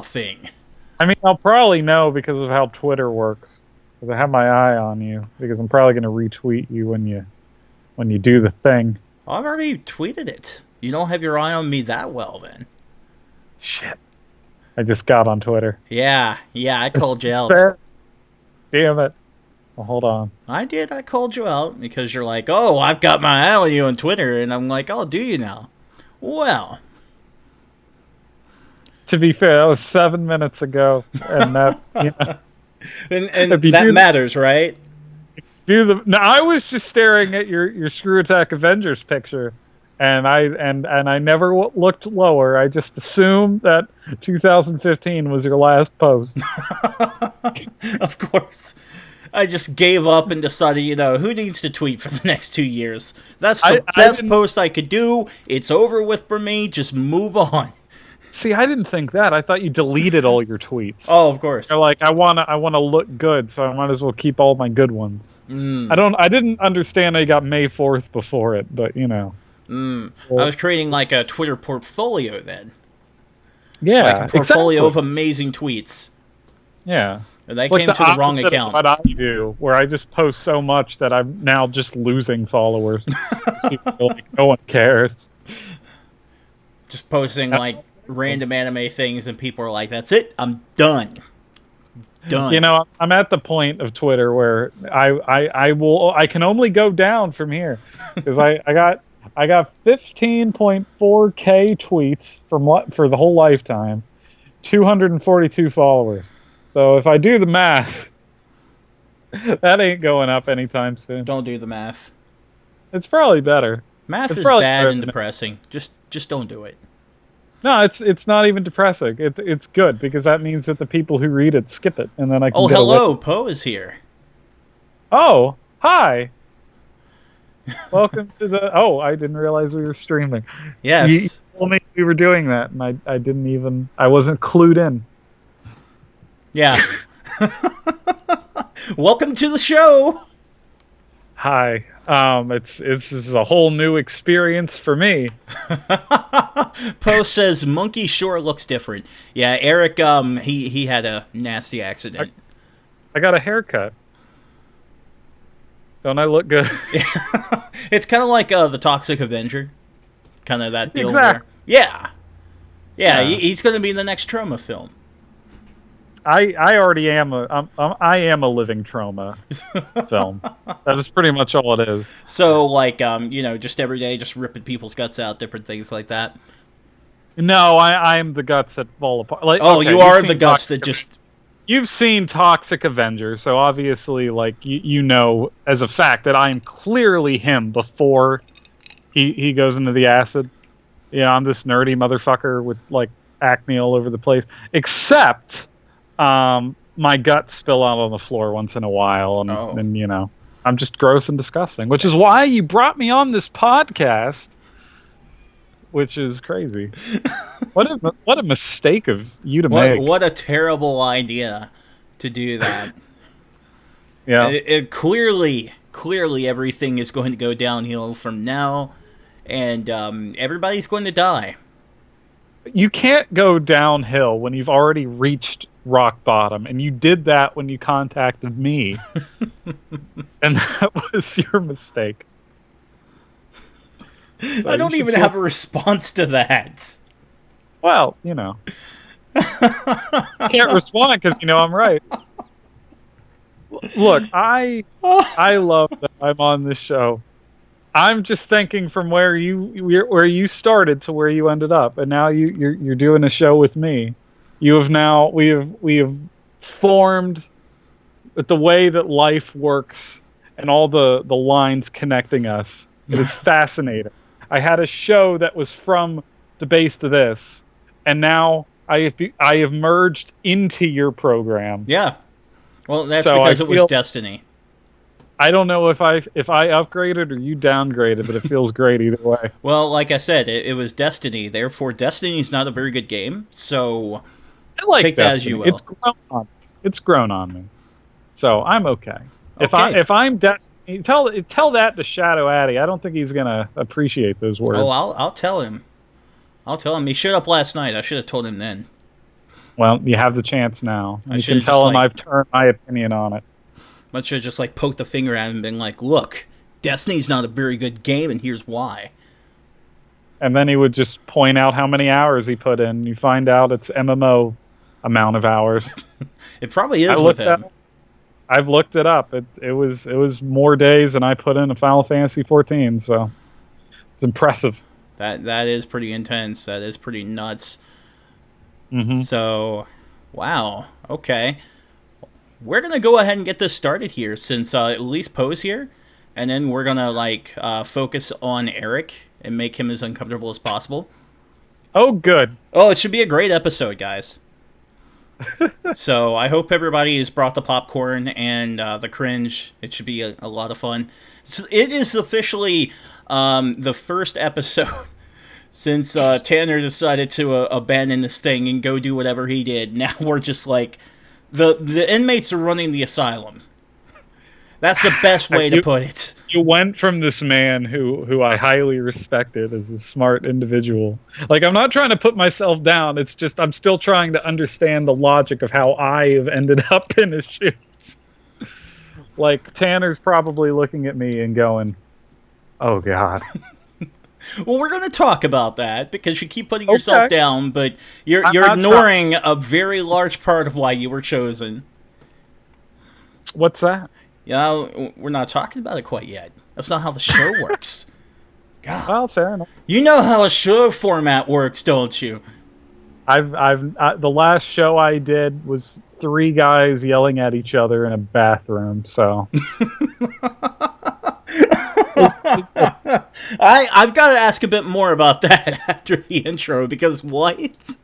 thing. I mean, I'll probably know because of how Twitter works. Because I have my eye on you. Because I'm probably going to retweet you when you do the thing. I've already tweeted it. You don't have your eye on me that well, then. Shit. I just got on Twitter. Yeah, I called you out. Damn it. Well, hold on. I did. I called you out because you're like, oh, I've got my eye on you on Twitter. And I'm like, oh, do you now? Well. To be fair, that was 7 minutes ago. And that, and that matters, right? No, I was just staring at your Screw Attack Avengers picture. And I never looked lower. I just assumed that 2015 was your last post. Of course. I just gave up and decided, who needs to tweet for the next 2 years? That's the best post I could do. It's over with for me. Just move on. See, I didn't think that. I thought you deleted all your tweets. Oh, of course. You're like, I wanna look good, so I might as well keep all my good ones. I didn't understand I got May 4th before it, but I was creating like a Twitter portfolio then. Yeah, like a portfolio of amazing tweets. Yeah. And that came to the wrong account. What I do, where I just post so much that I'm now just losing followers. People are like, no one cares. Just posting like random anime things, and people are like, "That's it, I'm done." Done. I'm at the point of Twitter where I can only go down from here because I got 15.4K tweets for the whole lifetime, 242 followers. So if I do the math, that ain't going up anytime soon. Don't do the math. It's probably better. Math is bad and depressing. Just don't do it. No, it's not even depressing. It's good because that means that the people who read it skip it, and then I can. Oh, hello, Poe is here. Oh, hi. Welcome to the. Oh, I didn't realize we were streaming. Yes. You told me we were doing that, and I didn't even. I wasn't clued in. Yeah. Welcome to the show. Hi. This is a whole new experience for me. Poe says Monkey sure looks different. Yeah, Eric. He had a nasty accident. I got a haircut. Don't I look good? It's kind of like the Toxic Avenger, kind of that deal. Exactly. Yeah. He's going to be in the next Trauma film. I already am I am a living trauma film. That is pretty much all it is. So like just every day just ripping people's guts out, different things like that. No, I'm the guts that fall apart. Like, okay, you are the guts that just. You've seen Toxic Avenger, so obviously, like you know as a fact that I'm clearly him before he goes into the acid. I'm this nerdy motherfucker with like acne all over the place, except. My guts spill out on the floor once in a while, and I'm just gross and disgusting, which is why you brought me on this podcast, which is crazy. What a mistake of you to make. What a terrible idea to do that. Yeah. It clearly everything is going to go downhill from now, and everybody's going to die. You can't go downhill when you've already reached rock bottom, and you did that when you contacted me. And that was your mistake. So I don't even have a response to that. Well, I can't respond because I'm right. Look, I love that I'm on this show. I'm just thinking from where you started to where you ended up, and now you're doing a show with me. We have formed the way that life works and all the lines connecting us. It is fascinating. I had a show that was from the base to this, and now I have merged into your program. Yeah. Well, that's because it was destiny. I don't know if I upgraded or you downgraded, but it feels great either way. Well, like I said, it was Destiny. Therefore, Destiny's not a very good game, so I like take Destiny. that as you will. It's grown on me, so I'm okay. If I'm Destiny, tell that to Shadow Addy. I don't think he's gonna appreciate those words. Oh, I'll tell him. He showed up last night. I should have told him then. Well, you have the chance now. I You should've can tell just, him I've turned my opinion on it. I should have just like poked the finger at him and been like, "Look, Destiny's not a very good game, and here's why." And then he would just point out how many hours he put in. You find out it's MMO amount of hours. It probably is with him. I've looked it up. It was more days than I put in a Final Fantasy 14, so it's impressive. That is pretty intense. That is pretty nuts. Mm-hmm. So, wow. Okay. We're going to go ahead and get this started here since at least Poe's here. And then we're going to focus on Eric and make him as uncomfortable as possible. Oh, good. Oh, it should be a great episode, guys. So I hope everybody has brought the popcorn and the cringe. It should be a lot of fun. It is officially the first episode since Tanner decided to abandon this thing and go do whatever he did. Now we're just like, the inmates are running the asylum. That's the best way to put it. You went from this man who I highly respected as a smart individual. Like, I'm not trying to put myself down. It's just I'm still trying to understand the logic of how I have ended up in his shoes. Like, Tanner's probably looking at me and going, "Oh, God." Well, we're going to talk about that because you keep putting yourself down, but you're ignoring a very large part of why you were chosen. What's that? Yeah, we're not talking about it quite yet. That's not how the show works. God. Well, fair enough. You know how a show format works, don't you? The last show I did was 3 guys yelling at each other in a bathroom. So I've got to ask a bit more about that after the intro because what?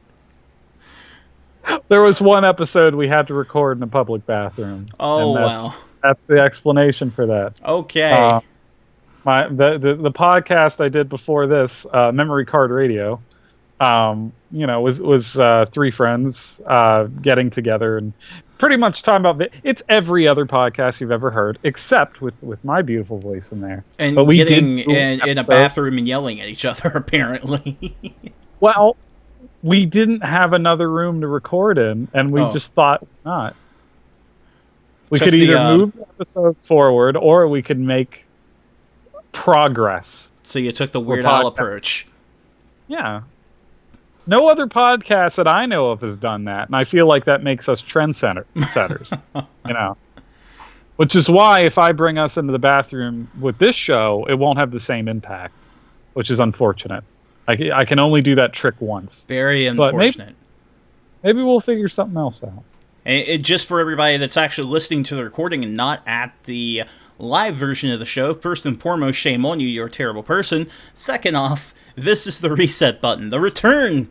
There was one episode we had to record in a public bathroom. Oh, wow. That's the explanation for that. Okay. The podcast I did before this, Memory Card Radio, was 3 friends getting together and pretty much talking about it's every other podcast you've ever heard, except with my beautiful voice in there. And but we getting in a bathroom and yelling at each other, apparently. Well, we didn't have another room to record in, and we just thought not. We could either move the episode forward, or we could make progress. So you took the Weird Al approach. Yeah. No other podcast that I know of has done that, and I feel like that makes us trendsetters. Which is why if I bring us into the bathroom with this show, it won't have the same impact, which is unfortunate. I can only do that trick once. Very unfortunate. Maybe we'll figure something else out. And just for everybody that's actually listening to the recording and not at the live version of the show, first and foremost, shame on you, you're a terrible person. Second off, this is the reset button, the return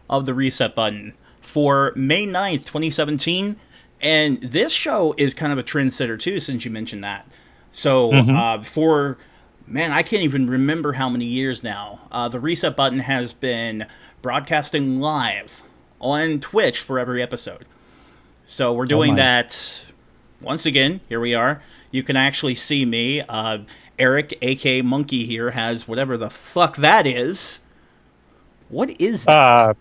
of the reset button for May 9th, 2017. And this show is kind of a trendsetter too, since you mentioned that. So I can't even remember how many years now, the reset button has been broadcasting live on Twitch for every episode. So we're doing that once again. Here we are. You can actually see me. Eric, a.k.a. Monkey here, has whatever the fuck that is. What is that?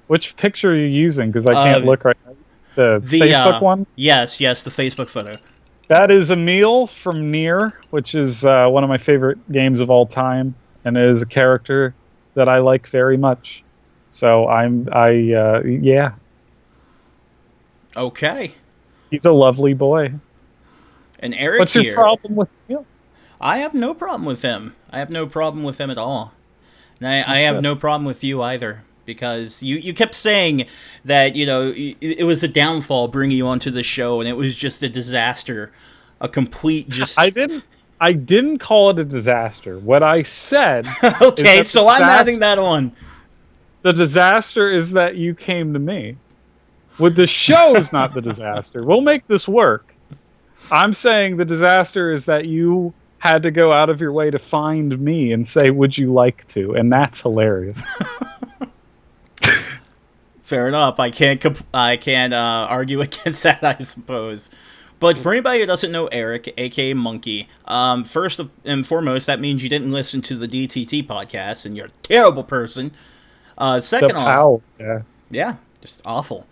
Which picture are you using? Because I can't look right now. The Facebook one? Yes, the Facebook photo. That is Emil from Nier, which is one of my favorite games of all time, and it is a character that I like very much. So yeah. Okay. He's a lovely boy. And Eric, what's your problem with him? I have no problem with him. I have no problem with him at all. And I have no problem with you either. Because you kept saying that, it was a downfall bringing you onto the show, and it was just a disaster. A complete just... I didn't call it a disaster. What I said... Okay, so I'm adding that on. The disaster is that you came to me. With the show is not the disaster. We'll make this work. I'm saying the disaster is that you had to go out of your way to find me and say, "Would you like to?" And that's hilarious. Fair enough. I can't argue against that, I suppose. But for anybody who doesn't know Eric, a.k.a. Monkey, first and foremost, that means you didn't listen to the DTT podcast, and you're a terrible person. Second off... Yeah. Yeah, just awful.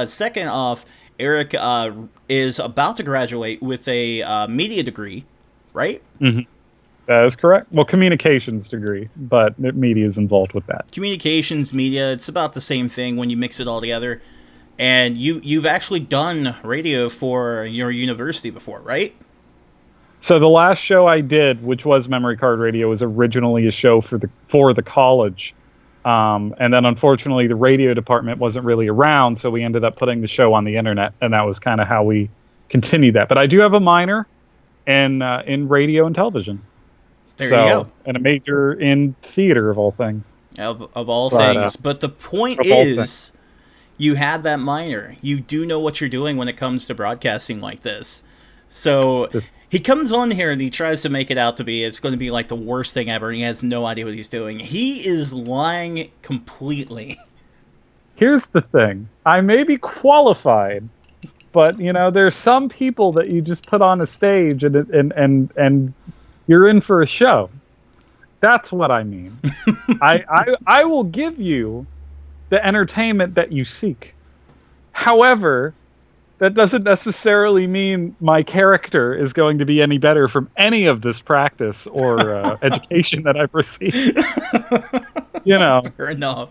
Second off, Eric is about to graduate with a media degree, right? Mm-hmm. That is correct. Well, communications degree, but media is involved with that. Communications, media, it's about the same thing when you mix it all together. And you've actually done radio for your university before, right? So the last show I did, which was Memory Card Radio, was originally a show for the college. And then unfortunately the radio department wasn't really around, so we ended up putting the show on the internet, and that was kind of how we continued that. But I do have a minor in radio and television. There you go. And a major in theater, of all things. Of all things. But the point is, you have that minor. You do know what you're doing when it comes to broadcasting like this. So he comes on here and he tries to make it out to be it's going to be like the worst thing ever, and he has no idea what he's doing. He is lying completely. Here's the thing. I may be qualified, but, there's some people that you just put on a stage and you're in for a show. That's what I mean. I will give you the entertainment that you seek. However, that doesn't necessarily mean my character is going to be any better from any of this practice or education that I've received. Fair enough.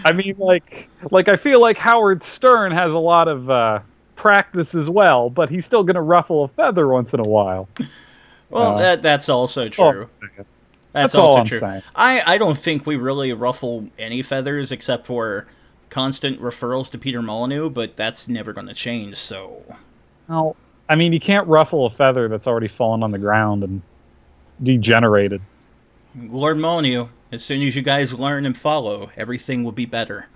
I mean, like I feel like Howard Stern has a lot of practice as well, but he's still going to ruffle a feather once in a while. Well, that's also true. That's also true. I don't think we really ruffle any feathers except for constant referrals to Peter Molyneux, but that's never going to change, so... Well, I mean, you can't ruffle a feather that's already fallen on the ground and degenerated. Lord Molyneux, as soon as you guys learn and follow, everything will be better.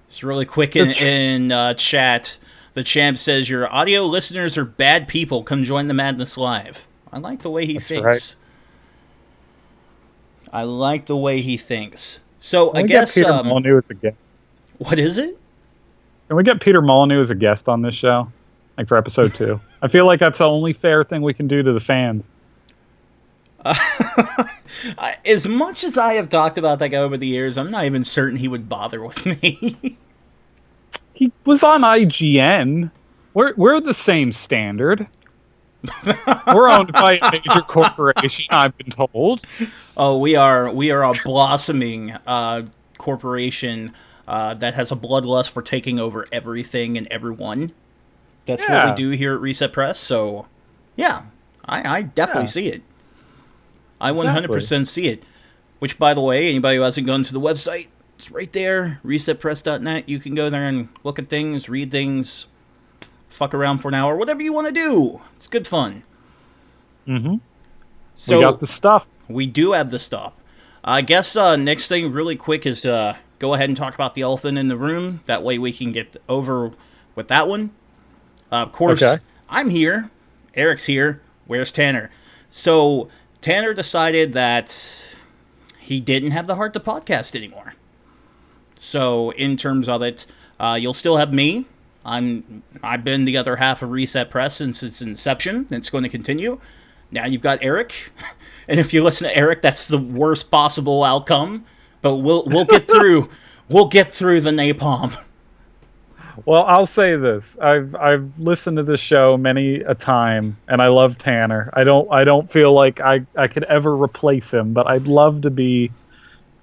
It's really quick in chat. The champ says, your audio listeners are bad people. Come join the Madness Live. I like the way he thinks. Right. I like the way he thinks. So I guess Peter Molyneux as a guest. What is it? Can we get Peter Molyneux as a guest on this show, like for episode 2? I feel like that's the only fair thing we can do to the fans. As much as I have talked about that guy over the years, I'm not even certain he would bother with me. He was on IGN. We're the same standard. We're owned by a major corporation, I've been told. Oh, we are a blossoming corporation that has a bloodlust for taking over everything and everyone. That's what we do here at Reset Press. So, yeah, I definitely see it. I 100% see it. Which, by the way, anybody who hasn't gone to the website, it's right there, resetpress.net. You can go there and look at things, read things, fuck around for an hour, whatever you want to do. It's good fun. Mm-hmm. So we got the stuff. We do have the stuff. I guess next thing really quick is to go ahead and talk about the elephant in the room. That way we can get over with that one. Of course, I'm here. Eric's here. Where's Tanner? So Tanner decided that he didn't have the heart to podcast anymore. So in terms of it, you'll still have me. I've been the other half of Reset Press since its inception. It's going to continue. Now you've got Eric, and if you listen to Eric, that's the worst possible outcome. But we'll get through. We'll get through the napalm. Well, I'll say this: I've listened to this show many a time, and I love Tanner. I don't feel like I could ever replace him, but I'd love to be.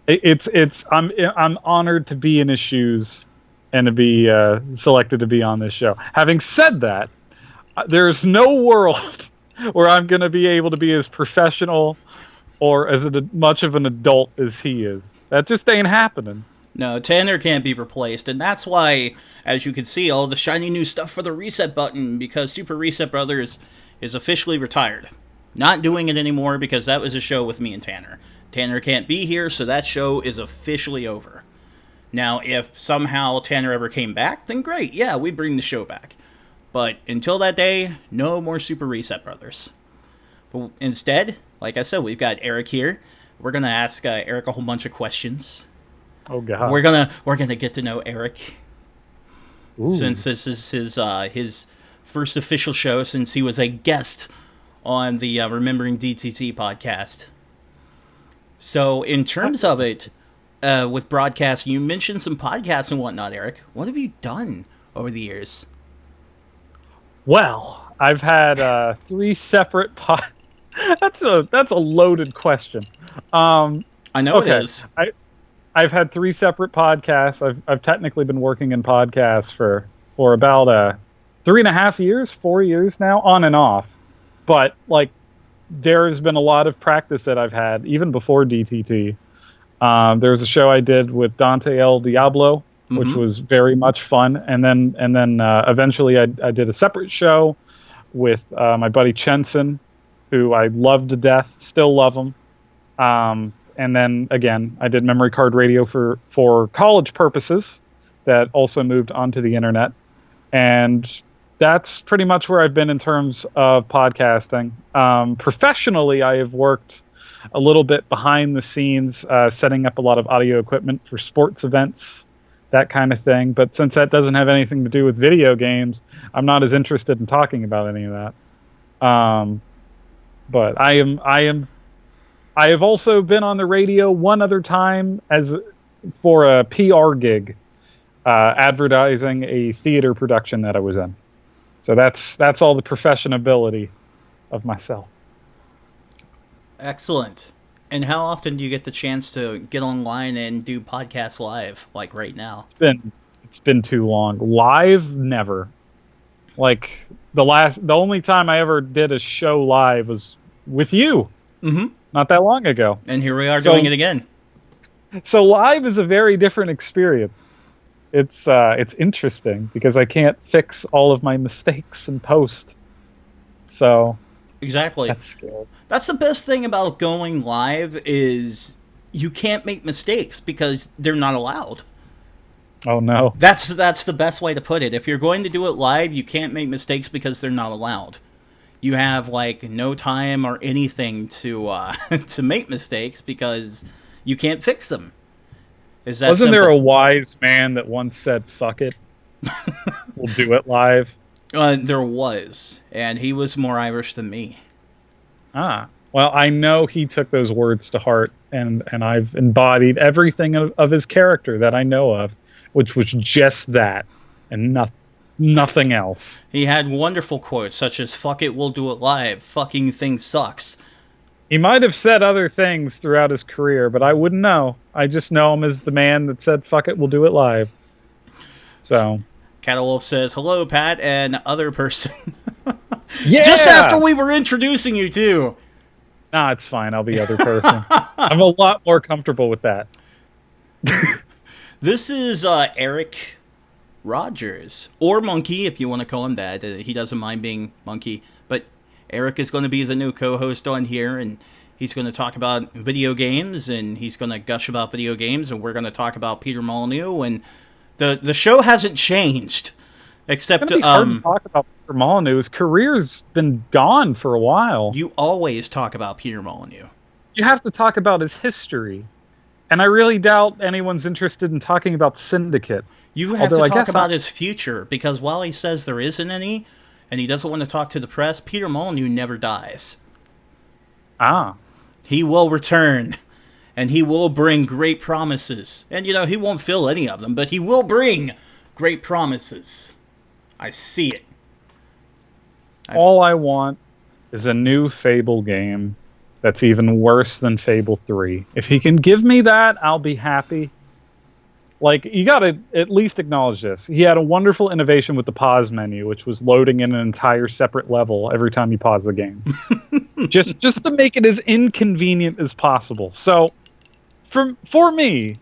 I'm honored to be in his shoes and to be selected to be on this show. Having said that, there's no world where I'm going to be able to be as professional or as much of an adult as he is. That just ain't happening. No, Tanner can't be replaced, and that's why, as you can see, all the shiny new stuff for the reset button, because Super Reset Brothers is officially retired. Not doing it anymore because that was a show with me and Tanner. Tanner can't be here, so that show is officially over. Now, if somehow Tanner ever came back, then great, yeah, we bring the show back. But until that day, no more Super Reset Brothers. But instead, like I said, we've got Eric here. We're gonna ask Eric a whole bunch of questions. Oh God! We're gonna get to know Eric. Ooh. Since this is his first official show since he was a guest on the Remembering DTT podcast. So in terms of it, with broadcasting. You mentioned some podcasts and whatnot, Eric. What have you done over the years? Well, I've had 3 separate That's a loaded question. I know it is. I've had 3 separate podcasts. I've technically been working in podcasts for about 3.5 years, 4 years now, on and off. But like, there's been a lot of practice that I've had even before DTT. There was a show I did with Dante El Diablo, which was very much fun, and then eventually I did a separate show with my buddy Chenson, who I love to death, still love him. And then again, I did Memory Card Radio for college purposes, that also moved onto the internet, and that's pretty much where I've been in terms of podcasting. Professionally, I have worked a little bit behind the scenes, setting up a lot of audio equipment for sports events, that kind of thing. But since that doesn't have anything to do with video games, I'm not as interested in talking about any of that. But I have also been on the radio one other time for a PR gig, advertising a theater production that I was in. So that's all the professionability of myself. Excellent. And how often do you get the chance to get online and do podcasts live, like right now? It's been too long. Live, never. Like the only time I ever did a show live was with you. Not that long ago. And here we are doing it again. So live is a very different experience. It's interesting because I can't fix all of my mistakes in post. So exactly. That's the best thing about going live is you can't make mistakes because they're not allowed. Oh no. That's the best way to put it. If you're going to do it live, you can't make mistakes because they're not allowed. You have like no time or anything to to make mistakes because you can't fix them. Wasn't there a wise man that once said, "Fuck it, we'll do it live"? There was, and he was more Irish than me. Ah, well, I know he took those words to heart, and I've embodied everything of his character that I know of, which was just that, and nothing else. He had wonderful quotes such as "Fuck it, we'll do it live," "Fucking thing sucks." He might have said other things throughout his career, but I wouldn't know. I just know him as the man that said, "Fuck it, we'll do it live." So, Catawolf says, "Hello, Pat," and other person. Yeah! Just after we were introducing you, too. Nah, it's fine. I'll be other person. I'm a lot more comfortable with that. This is Eric Rogers, or Monkey, if you want to call him that. He doesn't mind being Monkey, but Eric is going to be the new co-host on here, and he's going to talk about video games, and he's going to gush about video games, and we're going to talk about Peter Molyneux, and the show hasn't changed, except it's hard to talk about Peter Molyneux. His career's been gone for a while. You always talk about Peter Molyneux. You have to talk about his history, and I really doubt anyone's interested in talking about Syndicate. You have to talk about his future, because while he says there isn't any, and he doesn't want to talk to the press, Peter Molyneux never dies. Ah. He will return, and he will bring great promises. And, you know, he won't fill any of them, but he will bring great promises. I see it. All I want is a new Fable game that's even worse than Fable 3. If he can give me that, I'll be happy. Like, you gotta at least acknowledge this. He had a wonderful innovation with the pause menu, which was loading in an entire separate level every time you pause the game. just to make it as inconvenient as possible. So, for me,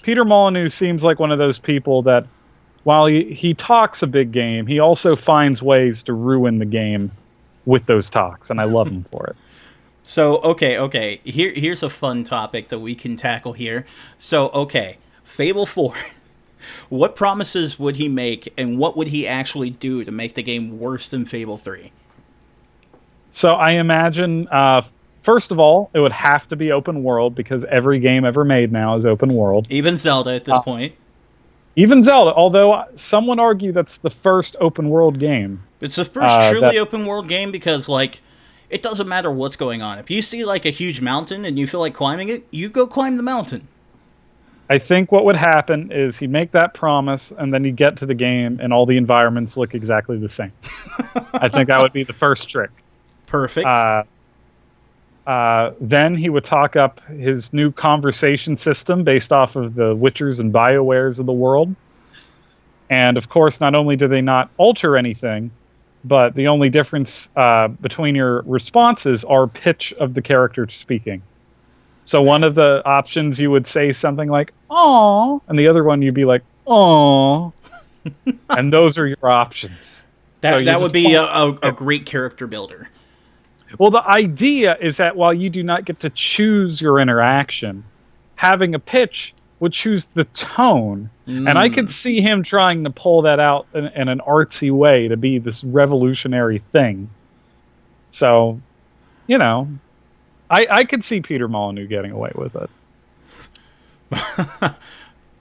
Peter Molyneux seems like one of those people that, while he talks a big game, he also finds ways to ruin the game with those talks, and I love him for it. So, okay. Here's a fun topic that we can tackle here. So, okay. Fable 4. What promises would he make, and what would he actually do to make the game worse than Fable 3? So I imagine, first of all, it would have to be open world, because every game ever made now is open world. Even Zelda at this point. Even Zelda, although some would argue that's the first open world game. It's the first truly open world game because, like, it doesn't matter what's going on. If you see, like, a huge mountain and you feel like climbing it, you go climb the mountain. I think what would happen is he'd make that promise, and then he'd get to the game, and all the environments look exactly the same. I think that would be the first trick. Perfect. Then he would talk up his new conversation system based off of the Witchers and BioWares of the world. And, of course, not only do they not alter anything, but the only difference between your responses are pitch of the character speaking. So one of the options you would say something like, "Aww," and the other one you'd be like, "Aww." And those are your options. That would be a great character builder. Well, the idea is that while you do not get to choose your interaction, having a pitch would choose the tone. And I could see him trying to pull that out in an artsy way to be this revolutionary thing. So, you know, I could see Peter Molyneux getting away with it.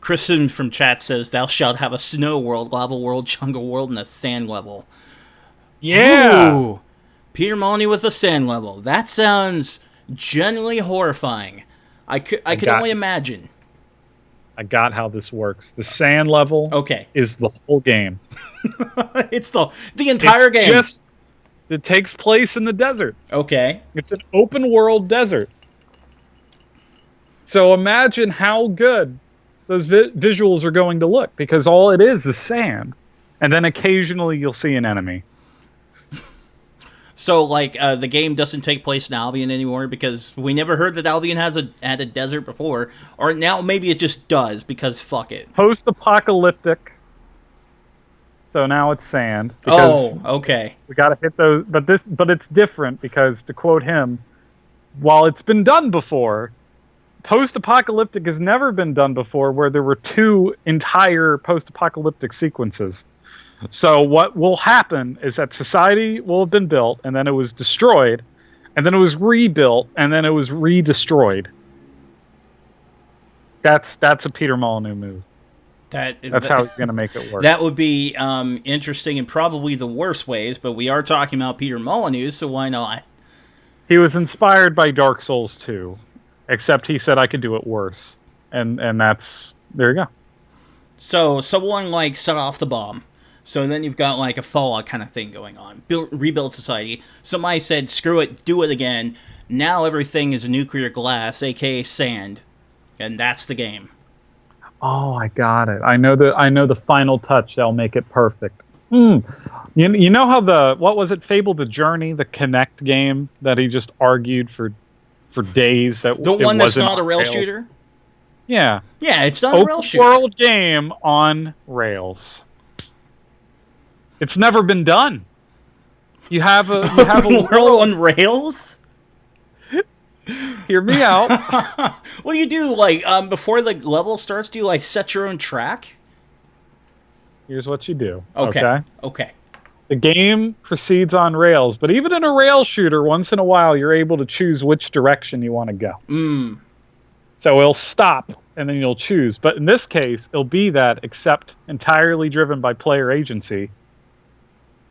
Kristen from chat says, "Thou shalt have a snow world, lava world, jungle world, and a sand level." Yeah! Ooh, Peter Molyneux with a sand level. That sounds genuinely horrifying. I could only imagine. I got how this works. The sand level is the whole game. It's the entire game. It takes place in the desert. Okay. It's an open world desert. So imagine how good those visuals are going to look, because all it is sand. And then occasionally you'll see an enemy. So, like, the game doesn't take place in Albion anymore, because we never heard that Albion had a desert before. Or now maybe it just does, because fuck it. Post-apocalyptic. So now it's sand. Oh, okay. We gotta hit those, but it's different, because, to quote him, while it's been done before, post-apocalyptic has never been done before, where there were 2 entire post-apocalyptic sequences. So what will happen is that society will have been built, and then it was destroyed, and then it was rebuilt, and then it was re-destroyed. That's a Peter Molyneux move. That's how he's going to make it work. That would be interesting in probably the worst ways, but we are talking about Peter Molyneux, so why not? He was inspired by Dark Souls 2, except he said I could do it worse. And that's... There you go. So someone, like, set off the bomb. So then you've got, like, a Fallout kind of thing going on. Rebuild society. Somebody said, screw it, do it again. Now everything is nuclear glass, a.k.a. sand. And that's the game. Oh, I got it. I know the final touch that'll make it perfect. You know how what was it, Fable the Journey, the Kinect game that he just argued for days that the one that's not a rail shooter? Yeah. Yeah, it's not a rail shooter. Open world game on rails. It's never been done. You have a world on rails? Hear me out. What do you do? Like, before the level starts, do you, like, set your own track? Here's what you do. Okay. The game proceeds on rails, but even in a rail shooter, once in a while, you're able to choose which direction you want to go. So it'll stop, and then you'll choose. But in this case, it'll be that, except entirely driven by player agency,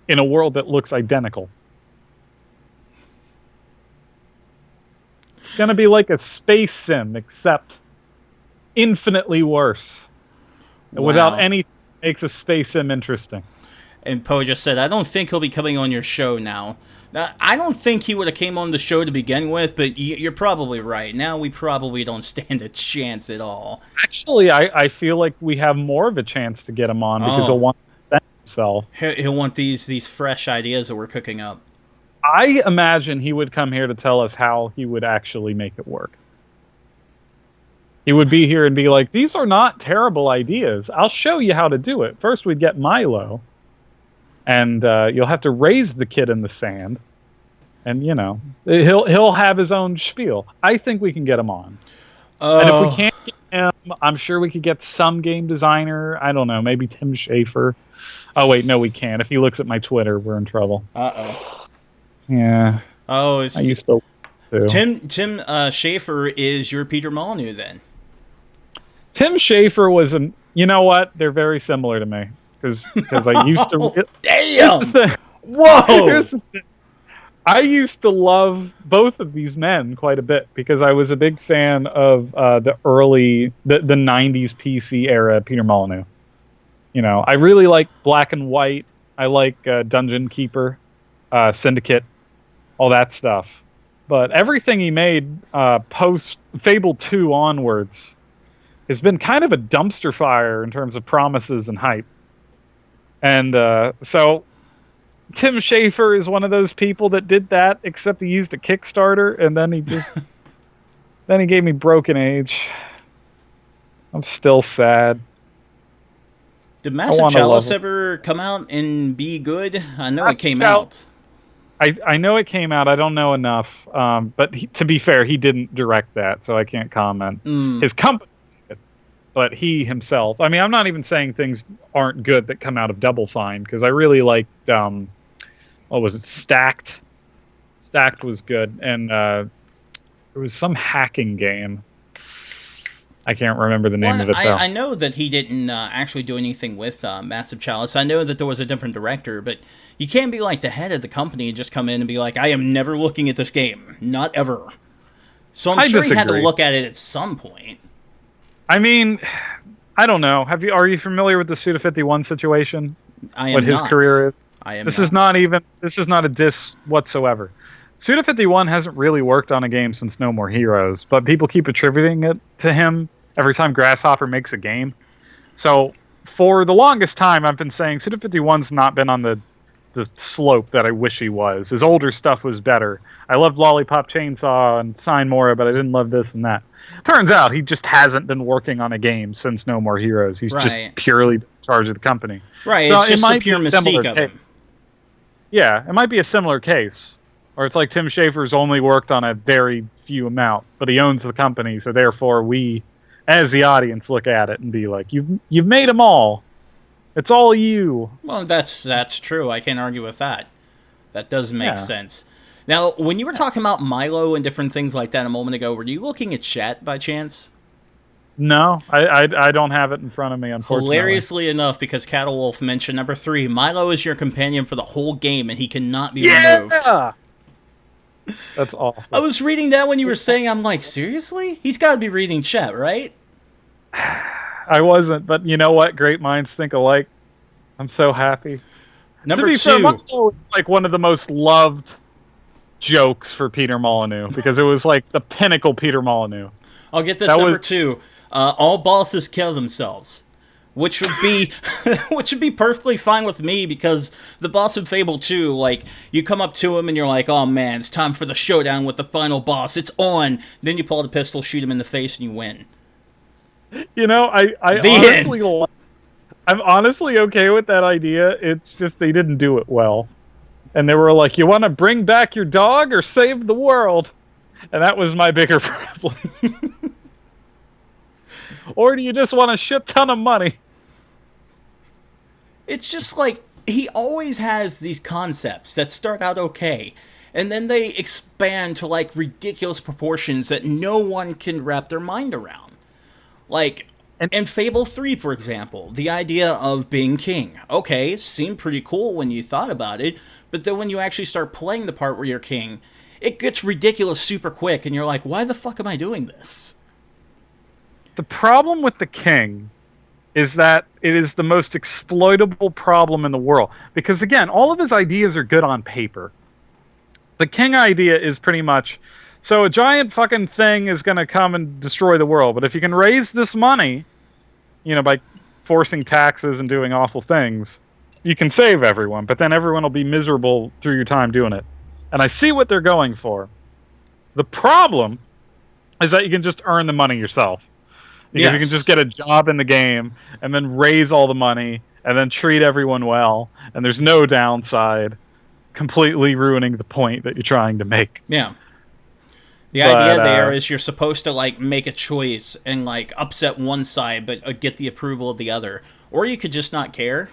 in a world that looks identical. It's going to be like a space sim, except infinitely worse. Wow. Without anything that makes a space sim interesting. And Poe just said, I don't think he'll be coming on your show now. Now, I don't think he would have came on the show to begin with, but you're probably right. Now we probably don't stand a chance at all. Actually, I feel like we have more of a chance to get him on, because he'll want to defend himself. He'll want these fresh ideas that we're cooking up. I imagine he would come here to tell us how he would actually make it work. He would be here and be like, these are not terrible ideas. I'll show you how to do it. First, we'd get Milo. And you'll have to raise the kid in the sand. And, you know, he'll have his own spiel. I think we can get him on. And if we can't get him, I'm sure we could get some game designer. I don't know, maybe Tim Schafer. Oh, wait, no, we can't. If he looks at my Twitter, we're in trouble. Uh-oh. Yeah. Oh, I used to too. Tim Schafer is your Peter Molyneux, then. Tim Schafer was you know what? They're very similar to me. Because I used to... Damn! Whoa! I used to love both of these men quite a bit because I was a big fan of the 90s PC era Peter Molyneux. You know, I really like Black and White. I like Dungeon Keeper, Syndicate, all that stuff. But everything he made post Fable 2 onwards has been kind of a dumpster fire in terms of promises and hype. And so Tim Schafer is one of those people that did that, except he used a Kickstarter, and then he just then he gave me Broken Age. I'm still sad. Did Massive Chalice ever come out and be good? I know it came out. I know it came out. I don't know enough. But to be fair, he didn't direct that, so I can't comment. His company did, but he himself. I mean, I'm not even saying things aren't good that come out of Double Fine, because I really liked, what was it, Stacked? Stacked was good, and there was some hacking game. I can't remember the name of it, though. I know that he didn't actually do anything with Massive Chalice. I know that there was a different director, but you can't be like the head of the company and just come in and be like, I am never looking at this game. Not ever. So I'm sure he had to look at it at some point. I mean, I don't know. Are you familiar with the Suda51 situation? I am what his not. career is? I am This is not a diss whatsoever. Suda51 hasn't really worked on a game since No More Heroes, but people keep attributing it to him every time Grasshopper makes a game. So for the longest time, I've been saying Suda51's not been on the slope that I wish he was. His older stuff was better. I loved Lollipop Chainsaw and Sign Mora, but I didn't love this and that. Turns out he just hasn't been working on a game since No More Heroes. He's just purely in charge of the company. Right, so it's just the pure mystique of him. Yeah, it might be a similar case. Or it's like Tim Schafer's only worked on a very few amount, but he owns the company, so therefore we, as the audience, look at it and be like, "You've made them all. It's all you." Well, that's true. I can't argue with that. That does make sense. Now, when you were talking about Milo and different things like that a moment ago, were you looking at chat by chance? No, I don't have it in front of me, unfortunately. Hilariously enough, because Cattle Wolf mentioned number 3, Milo is your companion for the whole game, and he cannot be removed. That's awful. I was reading that when you were saying, I'm like, seriously? He's got to be reading chat, right? I wasn't, but you know what? Great minds think alike. I'm so happy. Number 2. Fair, Milo is like one of the most loved jokes for Peter Molyneux, because it was like the pinnacle Peter Molyneux. I'll get this number 2. All bosses kill themselves. Which would be perfectly fine with me, because the boss in Fable 2, like, you come up to him and you're like, oh man, it's time for the showdown with the final boss. It's on. Then you pull out the pistol, shoot him in the face, and you win. You know, I'm honestly okay with that idea. It's just they didn't do it well. And they were like, you want to bring back your dog or save the world? And that was my bigger problem. Or do you just want a shit ton of money? It's just like, he always has these concepts that start out okay, and then they expand to, like, ridiculous proportions that no one can wrap their mind around. Like, in Fable 3, for example, the idea of being king. Okay, seemed pretty cool when you thought about it, but then when you actually start playing the part where you're king, it gets ridiculous super quick, and you're like, why the fuck am I doing this? The problem with the king is that it is the most exploitable problem in the world. Because, again, all of his ideas are good on paper. The king idea is pretty much, so a giant fucking thing is going to come and destroy the world. But if you can raise this money, you know, by forcing taxes and doing awful things, you can save everyone. But then everyone will be miserable through your time doing it. And I see what they're going for. The problem is that you can just earn the money yourself. Because you can just get a job in the game and then raise all the money and then treat everyone well. And there's no downside, completely ruining the point that you're trying to make. Yeah. The idea there is you're supposed to, like, make a choice and, like, upset one side but get the approval of the other. Or you could just not care.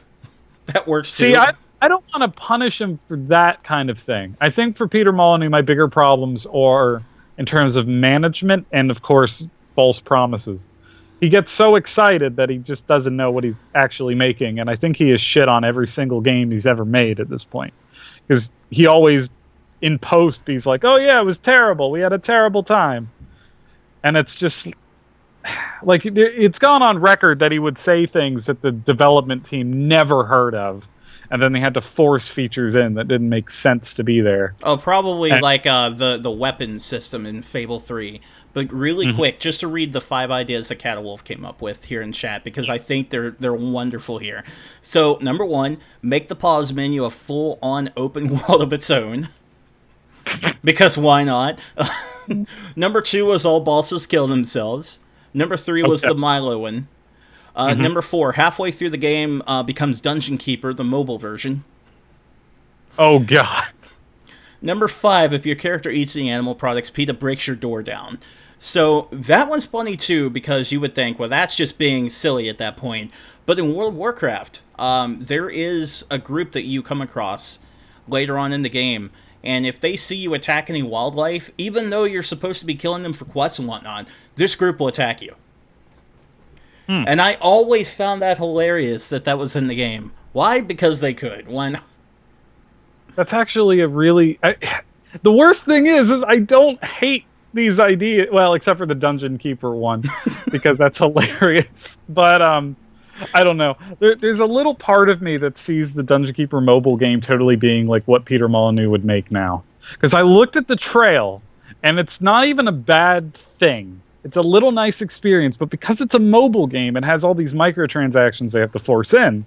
That works too. See, I don't want to punish him for that kind of thing. I think for Peter Molyneux, my bigger problems are in terms of management and, of course, false promises. He gets so excited that he just doesn't know what he's actually making, and I think he has shit on every single game he's ever made at this point. Because he always in post he's like, "Oh yeah, it was terrible. We had a terrible time." And it's just like it's gone on record that he would say things that the development team never heard of, and then they had to force features in that didn't make sense to be there. Oh, probably like the weapons system in Fable 3. But really quick, just to read the 5 ideas that Catawolf came up with here in chat, because I think they're wonderful here. So, number 1, make the pause menu a full-on open world of its own. Because why not? Number 2 was all bosses kill themselves. Number 3 was the Milo one. Number 4, halfway through the game becomes Dungeon Keeper, the mobile version. Oh, God. Number 5, if your character eats the animal products, PETA breaks your door down. So that one's funny too, because you would think, well, that's just being silly at that point. But in World of Warcraft, there is a group that you come across later on in the game, and if they see you attack any wildlife, even though you're supposed to be killing them for quests and whatnot, this group will attack you. And I always found that hilarious that was in the game. Why? Because they could. Why not? That's actually a really... the worst thing is I don't hate these ideas, well, except for the Dungeon Keeper one, because that's hilarious. But I don't know. There's a little part of me that sees the Dungeon Keeper mobile game totally being like what Peter Molyneux would make now. Because I looked at the trail, and it's not even a bad thing. It's a little nice experience, but because it's a mobile game, it has all these microtransactions they have to force in.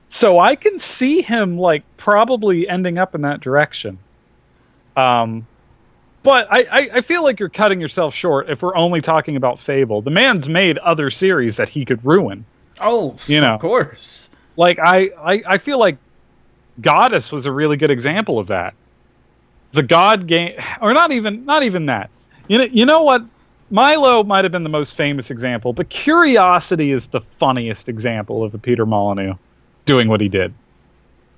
So I can see him like probably ending up in that direction. But I feel like you're cutting yourself short if we're only talking about Fable. The man's made other series that he could ruin. Oh, of course. Like I feel like Goddess was a really good example of that. The God game, or not even that. You know what? Milo might have been the most famous example, but Curiosity is the funniest example of the Peter Molyneux doing what he did.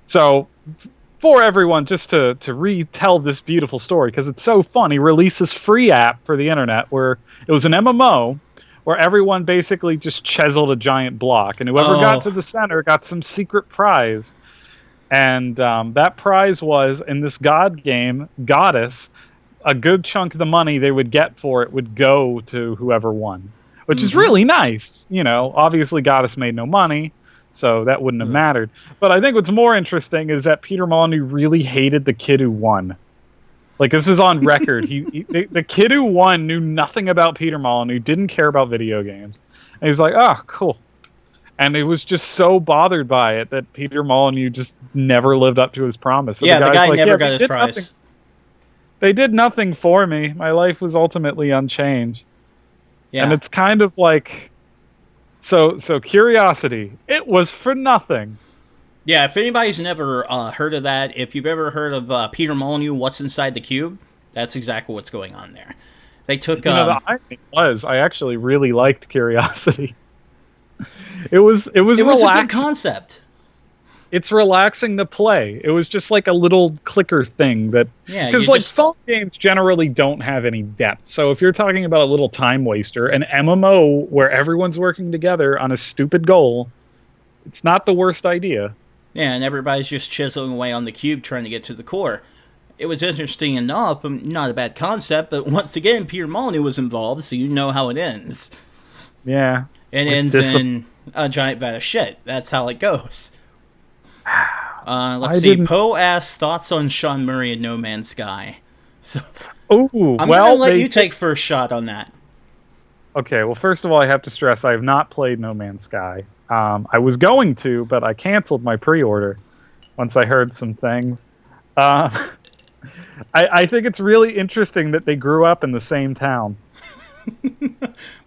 So, for everyone, just to retell this beautiful story, because it's so fun, he released this free app for the internet where it was an MMO where everyone basically just chiseled a giant block, and whoever got to the center got some secret prize. And that prize was, in this god game, Goddess, a good chunk of the money they would get for it would go to whoever won, which is really nice. You know, obviously Goddess made no money, so that wouldn't have mattered. But I think what's more interesting is that Peter Molyneux really hated the kid who won. Like, this is on record. The kid who won knew nothing about Peter Molyneux, didn't care about video games. And he's like, oh, cool. And he was just so bothered by it that Peter Molyneux just never lived up to his promise. So the guy like, never got his prize. Nothing. They did nothing for me. My life was ultimately unchanged. Yeah. And it's kind of like... So Curiosity, it was for nothing. Yeah, if anybody's never heard of that, if you've ever heard of Peter Molyneux, What's Inside the Cube, that's exactly what's going on there. They took... the irony was, I actually really liked Curiosity. It was a good concept. It's relaxing to play. It was just like a little clicker thing that... Yeah, because like phone games generally don't have any depth. So if you're talking about a little time waster, an MMO where everyone's working together on a stupid goal, it's not the worst idea. Yeah, and everybody's just chiseling away on the cube trying to get to the core. It was interesting enough, not a bad concept, but once again, Peter Molyneux was involved, so you know how it ends. Yeah. It ends in a giant vat of shit. That's how it goes. Let's see. Poe asks thoughts on Sean Murray and No Man's Sky. So, I'm going to let you take first shot on that. Okay, well, first of all, I have to stress I have not played No Man's Sky. I was going to, but I canceled my pre-order once I heard some things. I think it's really interesting that they grew up in the same town.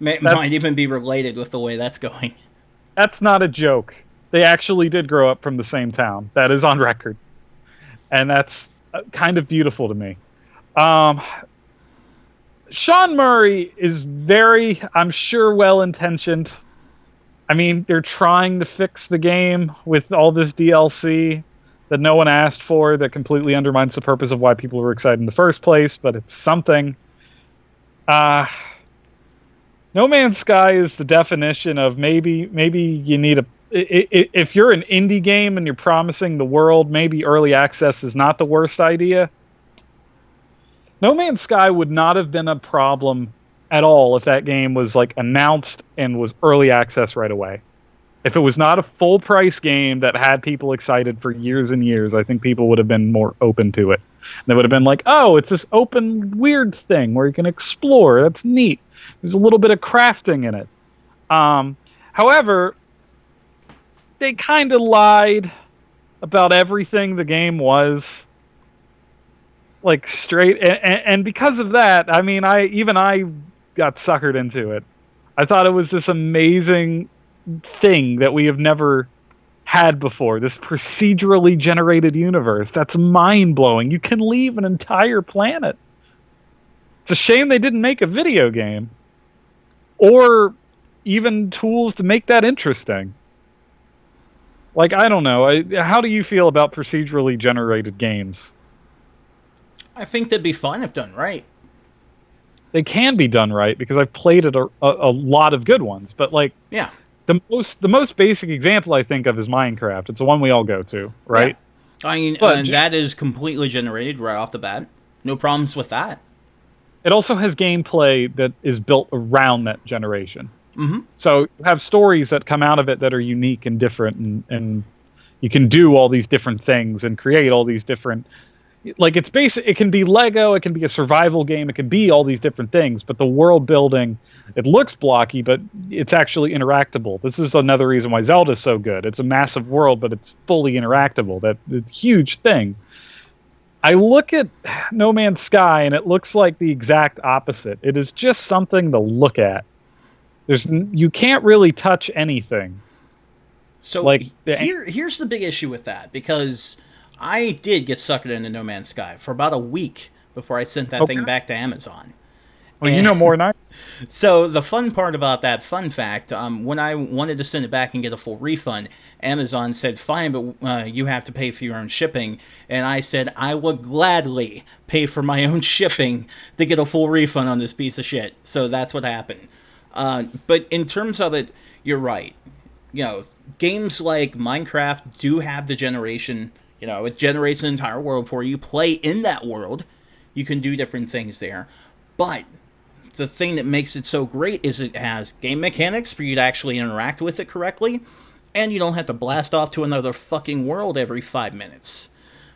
Might even be related with the way that's going. That's not a joke. They actually did grow up from the same town. That is on record. And that's kind of beautiful to me. Sean Murray is very, I'm sure, well-intentioned. I mean, they're trying to fix the game with all this DLC that no one asked for that completely undermines the purpose of why people were excited in the first place, but it's something. No Man's Sky is the definition of maybe you need if you're an indie game and you're promising the world, maybe early access is not the worst idea. No Man's Sky would not have been a problem at all if that game was like announced and was early access right away. If it was not a full price game that had people excited for years and years, I think people would have been more open to it. They would have been like, oh, it's this open, weird thing where you can explore. That's neat. There's a little bit of crafting in it. However, they kind of lied about everything the game was. Like, straight. And because of that, I mean, I got suckered into it. I thought it was this amazing thing that we have never had before, this procedurally generated universe. That's mind-blowing. You can leave an entire planet. It's a shame they didn't make a video game or even tools to make that interesting. Like, I don't know. How do you feel about procedurally generated games? I think they'd be fine if done right. They can be done right because I've played a lot of good ones, but like, yeah. The most basic example I think of is Minecraft. It's the one we all go to, right? Yeah. I mean, that is completely generated right off the bat. No problems with that. It also has gameplay that is built around that generation. Mm-hmm. So you have stories that come out of it that are unique and different, and you can do all these different things and create all these different... Like, it's basic. It can be Lego. It can be a survival game. It can be all these different things. But the world building, it looks blocky, but it's actually interactable. This is another reason why Zelda's so good. It's a massive world, but it's fully interactable. That's a huge thing. I look at No Man's Sky, and it looks like the exact opposite. It is just something to look at. You can't really touch anything. So like here's the big issue with that, because I did get suckered into No Man's Sky for about a week before I sent that thing back to Amazon. Well, you know more than I. So the fun part about that, fun fact, when I wanted to send it back and get a full refund, Amazon said, fine, but you have to pay for your own shipping. And I said, I would gladly pay for my own shipping to get a full refund on this piece of shit. So that's what happened. But in terms of it, you're right. You know, games like Minecraft do have the generation. You know, it generates an entire world for you. Play in that world. You can do different things there. But the thing that makes it so great is it has game mechanics for you to actually interact with it correctly. And you don't have to blast off to another fucking world every 5 minutes.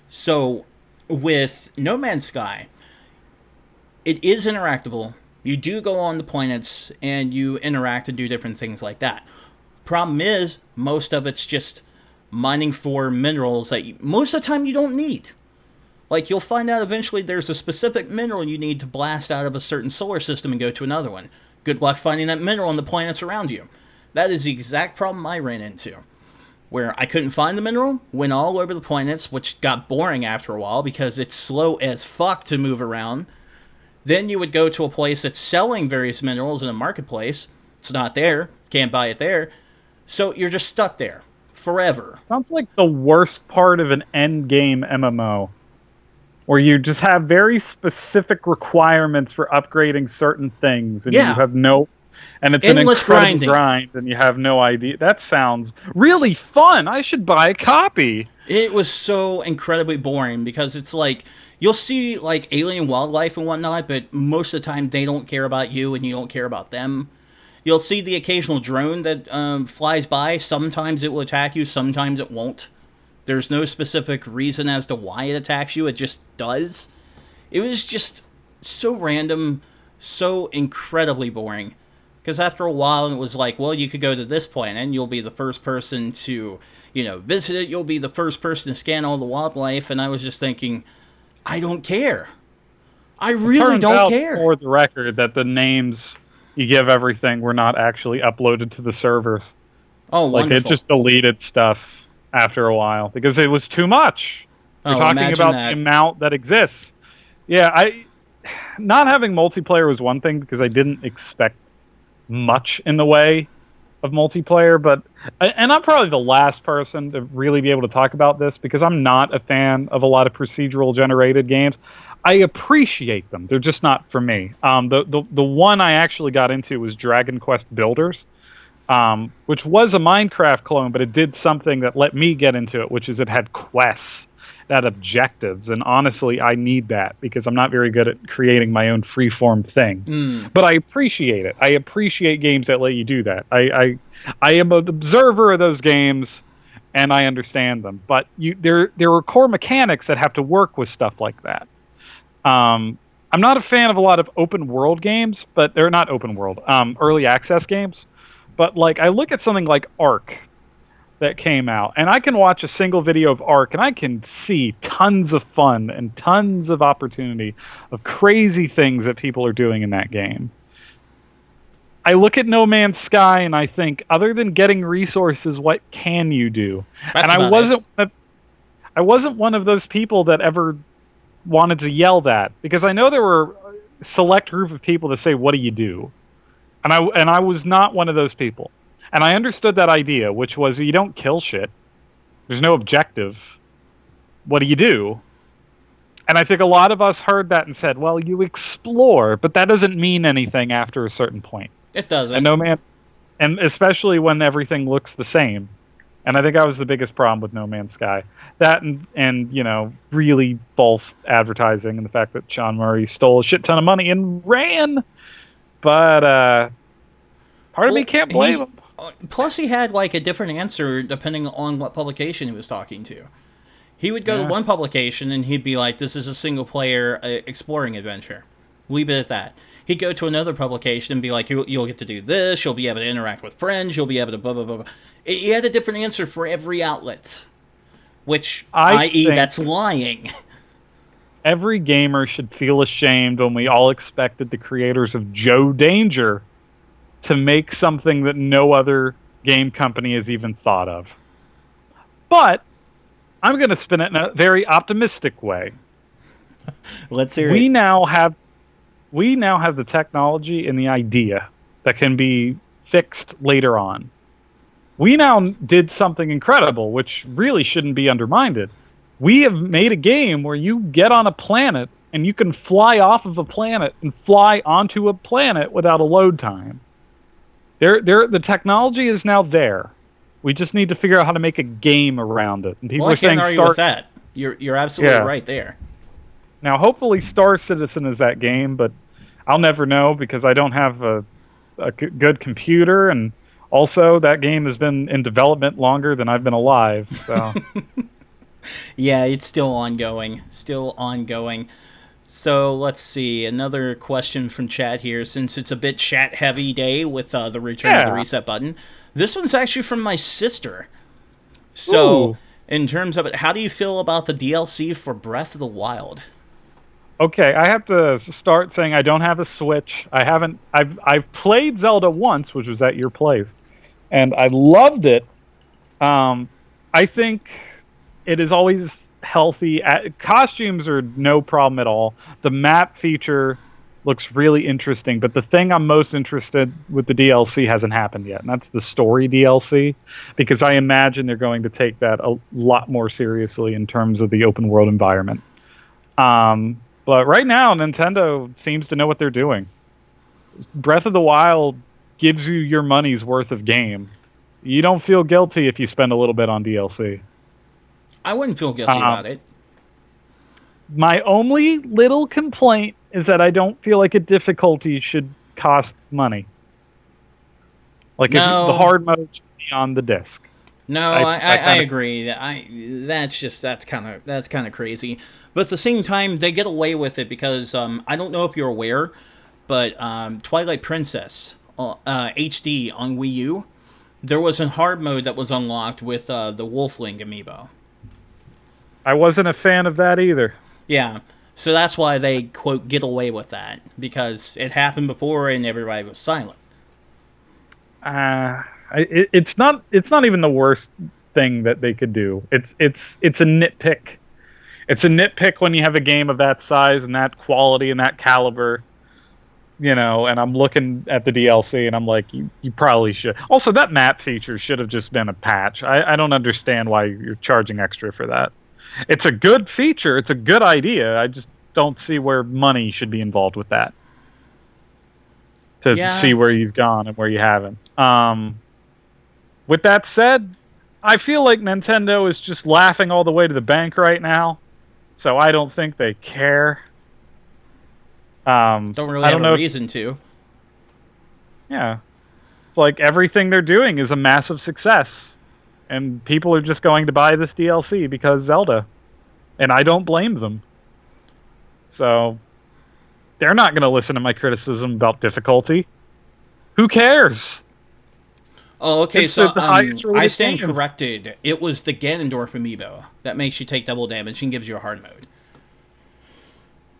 So, with No Man's Sky, it is interactable. You do go on the planets and you interact and do different things like that. Problem is, most of it's just mining for minerals that most of the time you don't need. Like, you'll find out eventually there's a specific mineral you need to blast out of a certain solar system and go to another one. Good luck finding that mineral on the planets around you. That is the exact problem I ran into. Where I couldn't find the mineral, went all over the planets, which got boring after a while because it's slow as fuck to move around. Then you would go to a place that's selling various minerals in a marketplace. It's not there. Can't buy it there. So you're just stuck there. Forever. Sounds like the worst part of an end game MMO, where you just have very specific requirements for upgrading certain things, and you have no, and it's endless an incredible grind, and you have no idea. That sounds really fun. I should buy a copy. It was so incredibly boring because it's like you'll see like alien wildlife and whatnot, but most of the time they don't care about you, and you don't care about them. You'll see the occasional drone that flies by. Sometimes it will attack you, sometimes it won't. There's no specific reason as to why it attacks you, it just does. It was just so random, so incredibly boring. Because after a while it was like, well, you could go to this planet and you'll be the first person to, visit it. You'll be the first person to scan all the wildlife. And I was just thinking, I don't care. I really don't care. For the record, that the names you give everything were not actually uploaded to the servers. Oh, wonderful. Like, it just deleted stuff after a while because it was too much. We're talking about the amount that exists. Yeah, not having multiplayer was one thing because I didn't expect much in the way of multiplayer, and I'm probably the last person to really be able to talk about this because I'm not a fan of a lot of procedural generated games. I appreciate them. They're just not for me. The one I actually got into was Dragon Quest Builders. which was a Minecraft clone, but it did something that let me get into it, which is it had quests, it had objectives, and honestly, I need that because I'm not very good at creating my own freeform thing. But I appreciate it. I appreciate games that let you do that. I am an observer of those games, and I understand them. But there are core mechanics that have to work with stuff like that. I'm not a fan of a lot of open world games, but they're not open world, early access games. But like I look at something like Ark that came out, and I can watch a single video of Ark, and I can see tons of fun and tons of opportunity of crazy things that people are doing in that game. I look at No Man's Sky, and I think, other than getting resources, what can you do? That's and I wasn't one of those people that ever wanted to yell that, because I know there were a select group of people that say, "What do you do?" And I was not one of those people. And I understood that idea, which was you don't kill shit. There's no objective. What do you do? And I think a lot of us heard that and said, well, you explore, but that doesn't mean anything after a certain point. It doesn't. And No Man, and especially when everything looks the same. And I think that was the biggest problem with No Man's Sky. That and you know, really false advertising and the fact that Sean Murray stole a shit ton of money and ran. But part of me can't blame him. Plus, he had like a different answer depending on what publication he was talking to. He would go to one publication and he'd be like, "This is a single player exploring adventure. Leave it at that." He'd go to another publication and be like, "You'll get to do this. You'll be able to interact with friends. You'll be able to blah blah blah blah." He had a different answer for every outlet, which, i.e., that's lying. Every gamer should feel ashamed when we all expected the creators of Joe Danger to make something that no other game company has even thought of. But I'm going to spin it in a very optimistic way. Let's hear it. We now have the technology and the idea that can be fixed later on. We now did something incredible, which really shouldn't be undermined. We have made a game where you get on a planet and you can fly off of a planet and fly onto a planet without a load time. The technology is now there. We just need to figure out how to make a game around it. And people are saying argue with that. You're absolutely right there. Now, hopefully, Star Citizen is that game, but I'll never know because I don't have a good computer, and also that game has been in development longer than I've been alive. So, yeah, it's still ongoing. So let's see, another question from chat here, since it's a bit chat-heavy day with the return of the reset button. This one's actually from my sister. So, in terms of it, how do you feel about the DLC for Breath of the Wild? Okay, I have to start saying I don't have a Switch. I've played Zelda once, which was at your place, and I loved it. I think it is always healthy. Costumes are no problem at all. The map feature looks really interesting, but the thing I'm most interested with the DLC hasn't happened yet, and that's the story DLC, because I imagine they're going to take that a lot more seriously in terms of the open world environment. But right now, Nintendo seems to know what they're doing. Breath of the Wild gives you your money's worth of game. You don't feel guilty if you spend a little bit on DLC. I wouldn't feel guilty about it. My only little complaint is that I don't feel like a difficulty should cost money. Like if the hard mode should be on the disc. No, I agree. That's kind of crazy. But at the same time, they get away with it because I don't know if you're aware, but Twilight Princess HD on Wii U, there was a hard mode that was unlocked with the Wolfling amiibo. I wasn't a fan of that either. Yeah, so that's why they, quote, get away with that, because it happened before and everybody was silent. It's not even the worst thing that they could do. It's a nitpick. It's a nitpick when you have a game of that size and that quality and that caliber, you know, and I'm looking at the DLC and I'm like, you probably should. Also, that map feature should have just been a patch. I don't understand why you're charging extra for that. It's a good feature. It's a good idea. I just don't see where money should be involved with that. To see where you've gone and where you haven't. With that said, I feel like Nintendo is just laughing all the way to the bank right now, so I don't think they care. Don't really have a reason to. Yeah. It's like everything they're doing is a massive success, and people are just going to buy this DLC because Zelda, and I don't blame them. So, they're not going to listen to my criticism about difficulty. Who cares? Oh, okay, so I stand corrected. It was the Ganondorf amiibo that makes you take double damage and gives you a hard mode.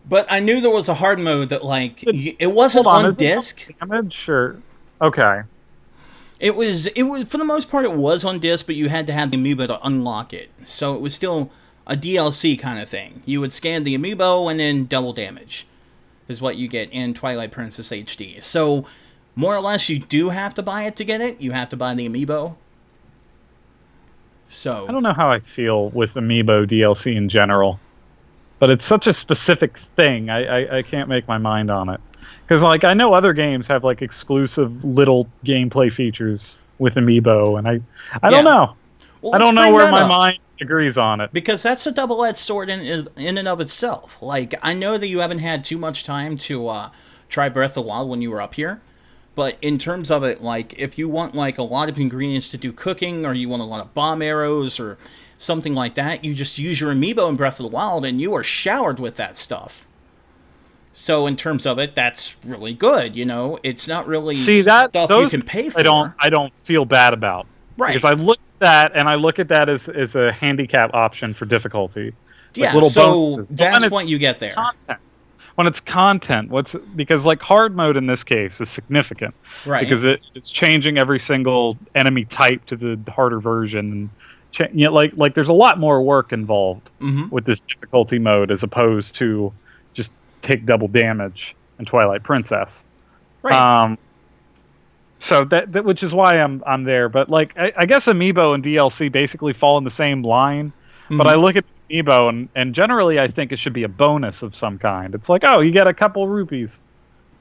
But I knew there was a hard mode that, like, it wasn't on disc. Damage, or okay. It was for the most part it was on disc, but you had to have the amiibo to unlock it. So it was still a DLC kind of thing. You would scan the amiibo and then double damage is what you get in Twilight Princess HD. So more or less, you do have to buy it to get it. You have to buy the amiibo. So I don't know how I feel with amiibo DLC in general, but it's such a specific thing. I can't make my mind on it, because like I know other games have like exclusive little gameplay features with amiibo, and I don't know. Well, I don't know where my mind agrees on it, because that's a double-edged sword in and of itself. Like, I know that you haven't had too much time to try Breath of the Wild when you were up here. But in terms of it, like, if you want, like, a lot of ingredients to do cooking, or you want a lot of bomb arrows, or something like that, you just use your amiibo in Breath of the Wild, and you are showered with that stuff. So in terms of it, that's really good, you know? It's not really stuff you can pay for. I don't feel bad about. Right. Because I look at that, and I look at that as a handicap option for difficulty. Yeah, like so that's what you get there. Content. When it's content, because like hard mode in this case is significant, right? Because it's changing every single enemy type to the harder version, and like there's a lot more work involved with this difficulty mode as opposed to just take double damage in Twilight Princess, right? So that which is why I'm there, but like I guess Amiibo and DLC basically fall in the same line, but I look at Amiibo, and generally I think it should be a bonus of some kind. It's like, oh, you get a couple rupees,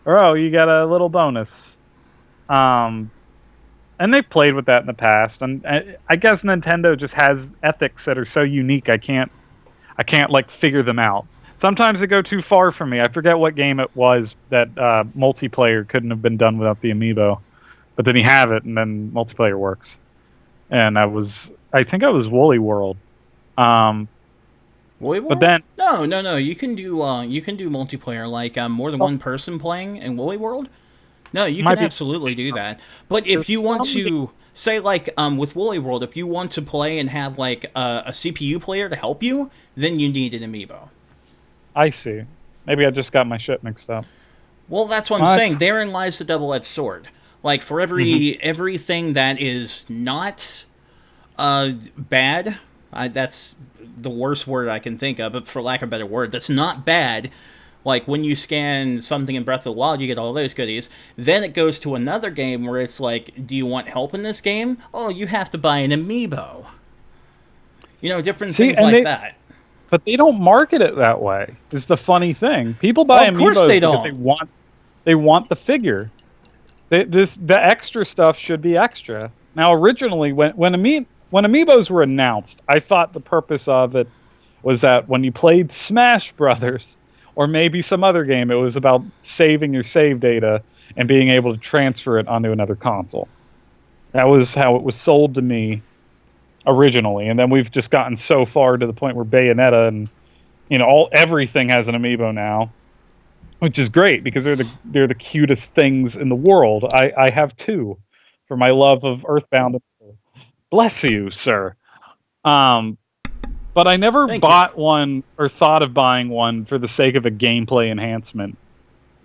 or oh, you get a little bonus. And they've played with that in the past, and I guess Nintendo just has ethics that are so unique. I can't like figure them out. Sometimes they go too far for me. I forget what game it was that multiplayer couldn't have been done without the Amiibo, but then you have it, and then multiplayer works. And I think I was Woolly World. Woolly World? But then no, you can do multiplayer, like more than one person playing in Woolly World. No, you can absolutely do that. But if you want to say, like, with Woolly World, if you want to play and have like a CPU player to help you, then you need an amiibo. I see. Maybe I just got my shit mixed up. Well, that's what I'm saying. Therein lies the double-edged sword. Like, for everything that is not bad, that's the worst word I can think of, but for lack of a better word, that's not bad. Like, when you scan something in Breath of the Wild, you get all those goodies. Then it goes to another game where it's like, do you want help in this game? Oh, you have to buy an amiibo. You know, different things like that. But they don't market it that way, is the funny thing. People buy amiibos because they want the figure. The extra stuff should be extra. Now, originally, when Amiibos were announced, I thought the purpose of it was that when you played Smash Brothers, or maybe some other game, it was about saving your save data and being able to transfer it onto another console. That was how it was sold to me originally, and then we've just gotten so far to the point where Bayonetta and everything has an amiibo now, which is great because they're the cutest things in the world. I have two for my love of Earthbound. Bless you, sir. But I never bought one or thought of buying one for the sake of a gameplay enhancement,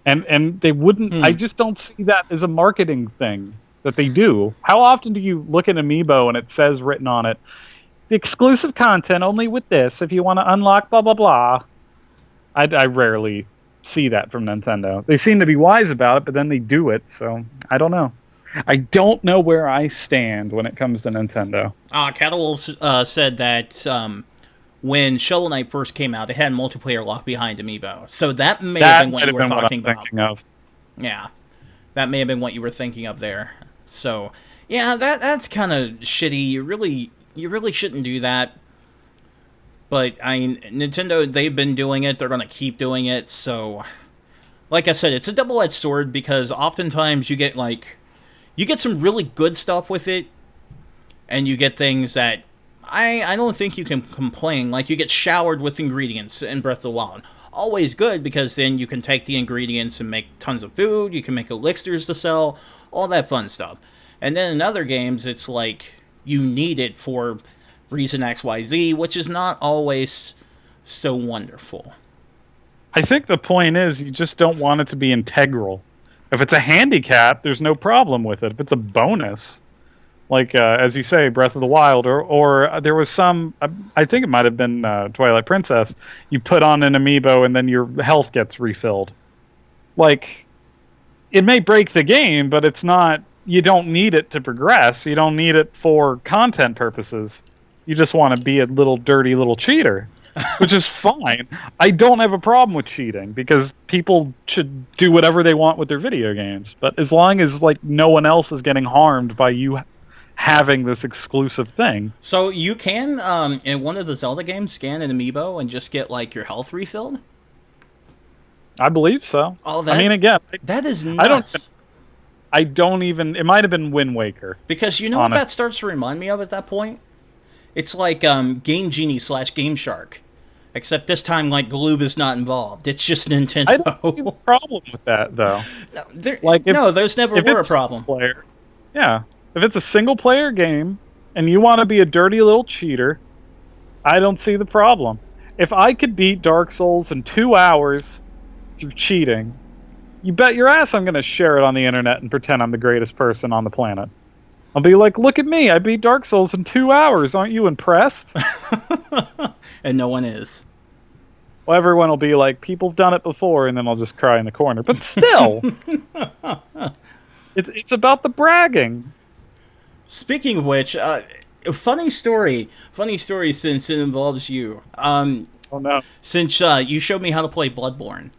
and they wouldn't. I just don't see that as a marketing thing that they do. How often do you look at Amiibo and it says written on it, the exclusive content only with this, if you want to unlock blah, blah, blah. I rarely see that from Nintendo. They seem to be wise about it, but then they do it, so I don't know. I don't know where I stand when it comes to Nintendo. Cattlewolf said that when Shovel Knight first came out, it had multiplayer lock behind Amiibo. So that may have been what you were talking about. Yeah. That may have been what you were thinking of there. So, Yeah, that's kind of shitty. You really shouldn't do that. But Nintendo, they've been doing it. They're gonna keep doing it. So, like I said, it's a double-edged sword because oftentimes you get some really good stuff with it, and you get things that I don't think you can complain. Like you get showered with ingredients in Breath of the Wild. Always good because then you can take the ingredients and make tons of food. You can make elixirs to sell, all that fun stuff. And then in other games, it's like you need it for reason XYZ, which is not always so wonderful. I think the point is you just don't want it to be integral. If it's a handicap, there's no problem with it. If it's a bonus, like as you say, Breath of the Wild, or there was some, I think it might have been Twilight Princess. You put on an amiibo and then your health gets refilled. Like, it may break the game, but it's not. You don't need it to progress. You don't need it for content purposes. You just want to be a little dirty little cheater, which is fine. I don't have a problem with cheating because people should do whatever they want with their video games. But as long as like no one else is getting harmed by you having this exclusive thing. So you can, in one of the Zelda games, scan an amiibo and just get like your health refilled? I believe so. Oh, I mean, again, that is nuts. I don't even. It might have been Wind Waker. Because you know what that starts to remind me of at that point? It's like Game Genie / Game Shark. Except this time, like, Gloob is not involved. It's just Nintendo. I don't see a problem with that, though. No, there's never were a problem. Yeah. If it's a single-player game, and you want to be a dirty little cheater, I don't see the problem. If I could beat Dark Souls in 2 hours through cheating, you bet your ass I'm going to share it on the internet and pretend I'm the greatest person on the planet. I'll be like, look at me, I beat Dark Souls in 2 hours. Aren't you impressed? And no one is. Well, everyone will be like, people have done it before, and then I'll just cry in the corner. But still, it's about the bragging. Speaking of which, funny story since it involves you. Oh no! Since you showed me how to play Bloodborne.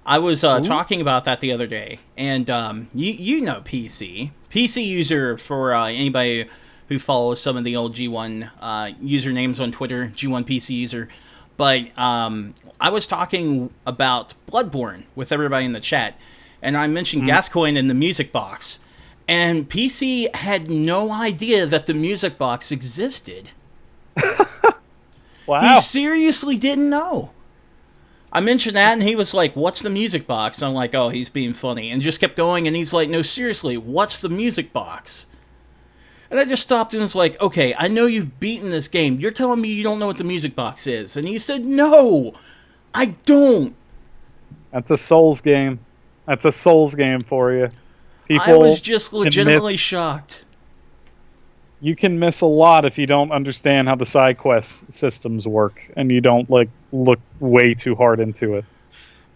I was talking about that the other day, and you know PC user for anybody who follows some of the old G1 usernames on Twitter, G1 PC user. But I was talking about Bloodborne with everybody in the chat, and I mentioned Gascoigne in the music box, and PC had no idea that the music box existed. Wow! He seriously didn't know. I mentioned that, and he was like, what's the music box? I'm like, oh, he's being funny. And just kept going, and he's like, no, seriously, what's the music box? And I just stopped and was like, okay, I know you've beaten this game. You're telling me you don't know what the music box is. And he said, no, I don't. That's a Souls game. That's a Souls game for you. I was just legitimately shocked. You can miss a lot if you don't understand how the side quest systems work and you don't like look way too hard into it.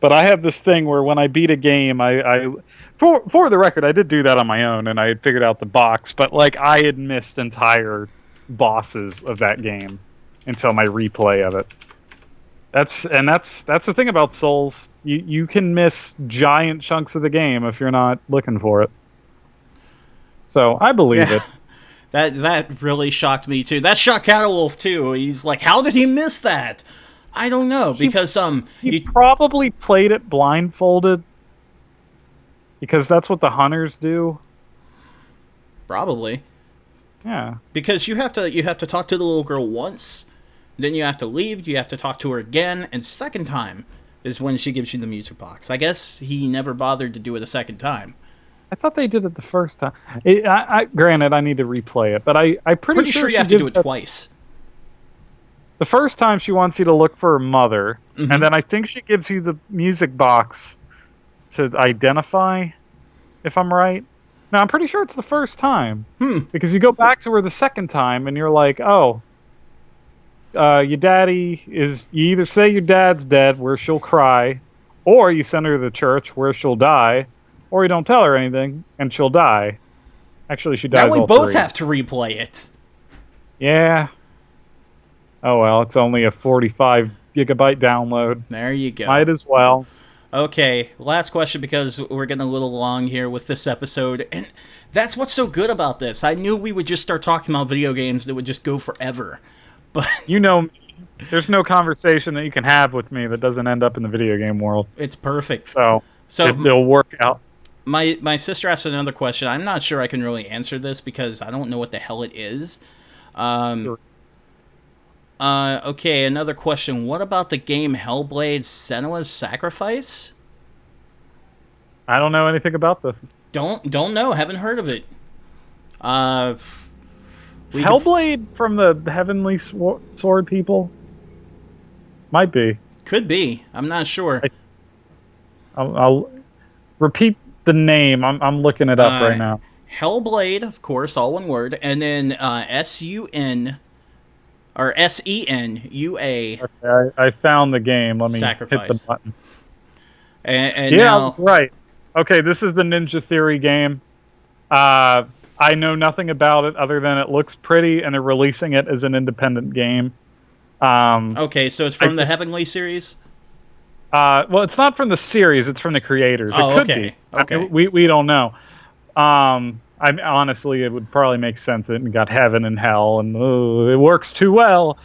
But I have this thing where when I beat a game, for the record, I did do that on my own and I had figured out the box, but like I had missed entire bosses of that game until my replay of it. That's the thing about Souls. You can miss giant chunks of the game if you're not looking for it. So I believe it. That really shocked me too. That shocked Catalwolf too. He's like, how did he miss that? I don't know, because he probably played it blindfolded. Because that's what the hunters do. Probably. Yeah. Because you have to talk to the little girl once, then you have to leave, you have to talk to her again, and second time is when she gives you the music box. I guess he never bothered to do it a second time. I thought they did it the first time. Granted, I need to replay it, but I'm pretty sure you have to do it twice. The first time she wants you to look for her mother, and then I think she gives you the music box to identify, if I'm right. No, I'm pretty sure it's the first time. Because you go back to her the second time, and you're like, oh, your daddy is... You either say your dad's dead, where she'll cry, or you send her to the church, where she'll die, or you don't tell her anything, and she'll die. Actually, she dies all three. Now we both have to replay it. Yeah. Oh well, it's only a 45 gigabyte download. There you go. Might as well. Okay, last question because we're getting a little long here with this episode, and that's what's so good about this. I knew we would just start talking about video games that would just go forever, but You know, there's no conversation that you can have with me that doesn't end up in the video game world. it's perfect. So So it'll work out. my sister asked another question. I'm not sure I can really answer this because I don't know what the hell it is. Sure. Okay, another question. What about the game Hellblade: Senua's Sacrifice? I don't know anything about this. Don't know. Haven't heard of it. Is Hellblade from the Heavenly Sword people? Might be. Could be. I'm not sure. I'll repeat the name. I'm looking it up right now. Hellblade, of course, all one word, and then SUN or SENUA. Okay, I found the game. Let me hit Sacrifice. the button. And Yeah, now, that's right. Okay, this is the Ninja Theory game. I know nothing about it other than it looks pretty, and they're releasing it as an independent game. okay, so it's from the Heavenly series. Well, it's not from the series; it's from the creators. Oh, it could okay. be. Okay. We don't know. Honestly, it would probably make sense. It got heaven and hell, and it works too well.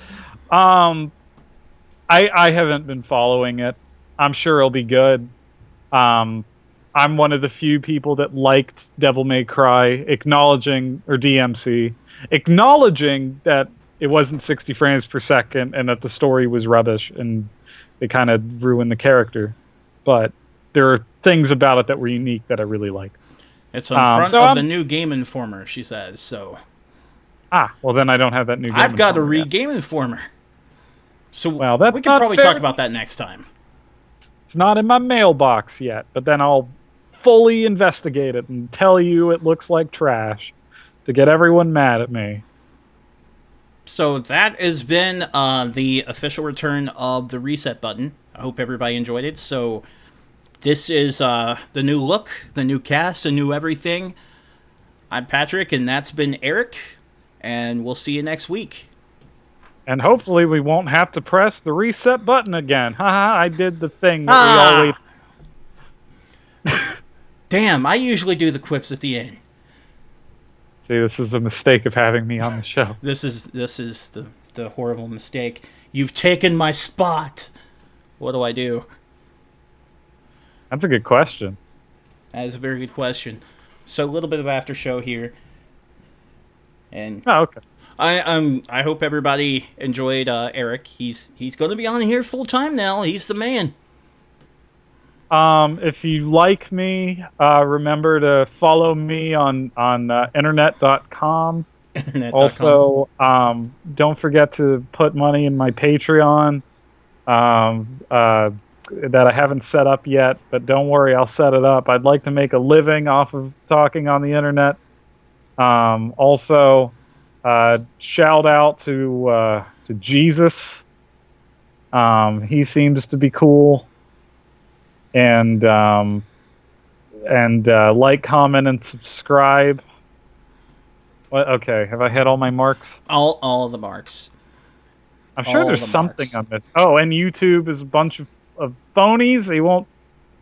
I haven't been following it. I'm sure it'll be good. I'm one of the few people that liked Devil May Cry, acknowledging that it wasn't 60 frames per second and that the story was rubbish and it kind of ruined the character. But there are things about it that were unique that I really liked. It's on front of the new Game Informer, she says. So. Well then I don't have that new Game I've got to Informer read yet. Game Informer. So Well, that's we can not probably fair. talk about that next time. It's not in my mailbox yet, but then I'll fully investigate it and tell you it looks like trash to get everyone mad at me. So that has been the official return of the reset button. I hope everybody enjoyed it. So this is the new look, the new cast, the new everything. I'm Patrick, and that's been Eric, and we'll see you next week. And hopefully we won't have to press the reset button again. Haha, I did the thing that we always... Damn, I usually do the quips at the end. See, this is the mistake of having me on the show. This is the horrible mistake. You've taken my spot. What do I do? That's a good question. That is a very good question. So a little bit of after show here. And Oh, okay. I hope everybody enjoyed Eric. He's going to be on here full time now. He's the man. If you like me, remember to follow me on internet.com. Internet.com. Also, don't forget to put money in my Patreon that I haven't set up yet, but don't worry, I'll set it up. I'd like to make a living off of talking on the internet. Also, shout out to Jesus. He seems to be cool. And like, comment, and subscribe. What? Okay, have I hit all my marks? All of the marks. I'm sure all there's the something marks. on this. Oh, and YouTube is a bunch of phonies. They won't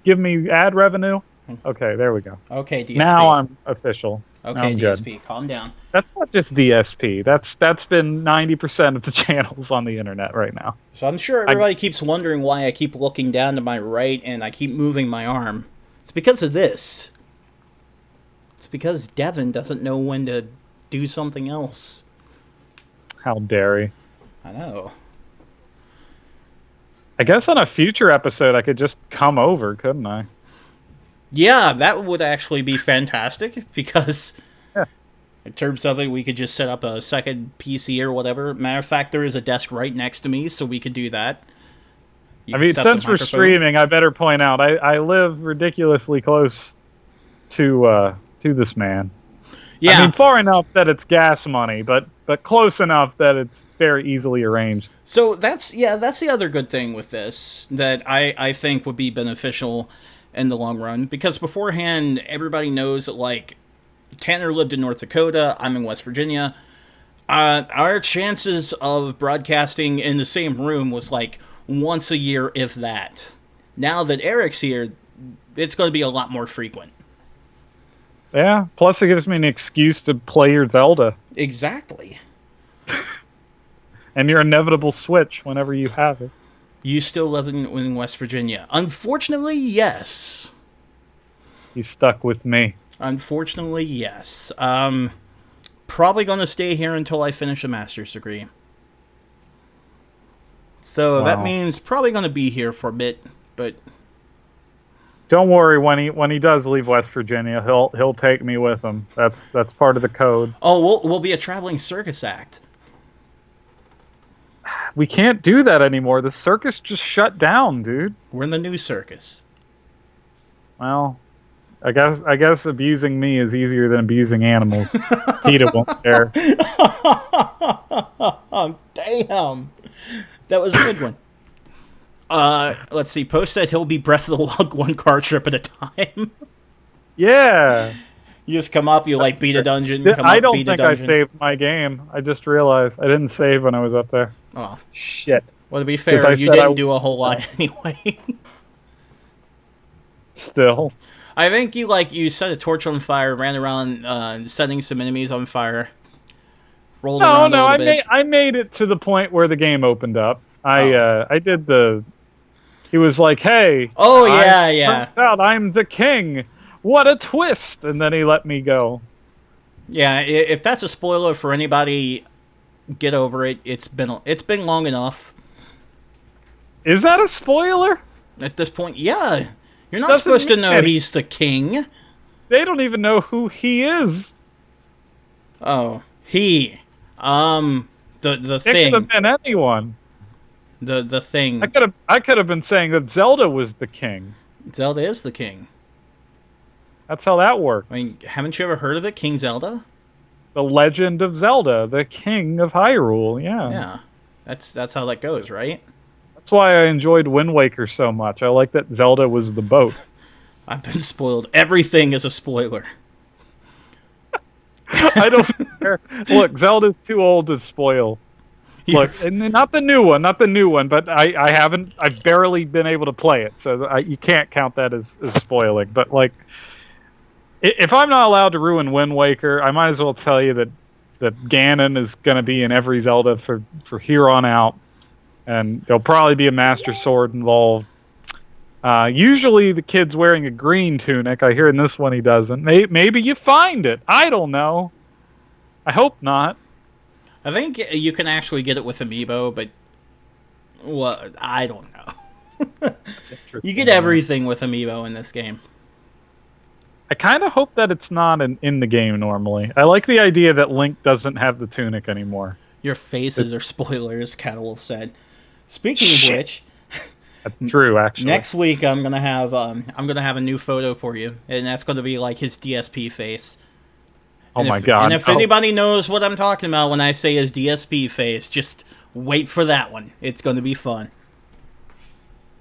give me ad revenue. Okay, there we go. Okay, DSP. Now I'm official. Now okay, I'm good. DSP. Calm down. That's not just DSP. That's been 90% of the channels on the internet right now. So I'm sure everybody keeps wondering why I keep looking down to my right and I keep moving my arm. It's because of this. It's because Devin doesn't know when to do something else. How dare he? I know. I guess on a future episode I could just come over, couldn't I? Yeah, that would actually be fantastic because Yeah. in terms of it, we could just set up a second PC or whatever. Matter of fact, there is a desk right next to me, so we could do that. You I could mean, set the since we're microphone. streaming, I better point out I live ridiculously close to this man. Yeah, I mean, far enough that it's gas money, but close enough that it's very easily arranged. so that's the other good thing with this that I think would be beneficial in the long run, because beforehand everybody knows that, like, Tanner lived in North Dakota, I'm in West Virginia. Our chances of broadcasting in the same room was like once a year, if that. Now that Eric's here, it's going to be a lot more frequent. Yeah, plus it gives me an excuse to play your Zelda. Exactly. And your inevitable Switch whenever you have it. You still live in West Virginia? Unfortunately, yes. He's stuck with me. Unfortunately, yes. Probably going to stay here until I finish a master's degree. So that means probably going to be here for a bit, but don't worry, when he does leave West Virginia, he'll take me with him. That's part of the code. Oh, we'll be a traveling circus act. We can't do that anymore. The circus just shut down, dude. We're in the new circus. Well, I guess abusing me is easier than abusing animals. PETA won't care. Damn. That was a good one. Let's see. Post said he'll be Breath of the Wild one car trip at a time. Yeah. You just come up, you beat a dungeon. I don't think I saved my game. I just realized I didn't save when I was up there. Oh. Shit. Well, to be fair, you didn't do a whole lot anyway. Still. I think you set a torch on fire, ran around setting some enemies on fire. Rolled around a little bit. I made it to the point where the game opened up. I did the... He was like, hey... Oh, yeah. Turns out I'm the king. What a twist! And then he let me go. Yeah, if that's a spoiler for anybody, get over it. It's been long enough. Is that a spoiler? At this point, yeah. You're not supposed to know he's the king. They don't even know who he is. Oh, he. The thing. It could have been anyone. The thing. I could have been saying that Zelda was the king. Zelda is the king. That's how that works. I mean, haven't you ever heard of it, King Zelda? The Legend of Zelda, the King of Hyrule. Yeah. Yeah, that's how that goes, right? That's why I enjoyed Wind Waker so much. I like that Zelda was the boat. I've been spoiled. Everything is a spoiler. I don't care. Look, Zelda's too old to spoil. Look, and not the new one, but I've barely been able to play it, so you can't count that as spoiling. But if I'm not allowed to ruin Wind Waker, I might as well tell you that Ganon is going to be in every Zelda for here on out, and there'll probably be a Master Sword involved. Usually the kid's wearing a green tunic. I hear in this one he doesn't. Maybe you find it. I don't know. I hope not. I think you can actually get it with Amiibo, but I don't know. You get everything with Amiibo in this game. I kind of hope that it's not in the game normally. I like the idea that Link doesn't have the tunic anymore. Your faces are spoilers, Cattle said. Speaking of which, that's true. Actually, next week I'm gonna have a new photo for you, and that's gonna be like his DSP face. Oh my god! And if anybody knows what I'm talking about when I say his DSP face, just wait for that one. It's gonna be fun.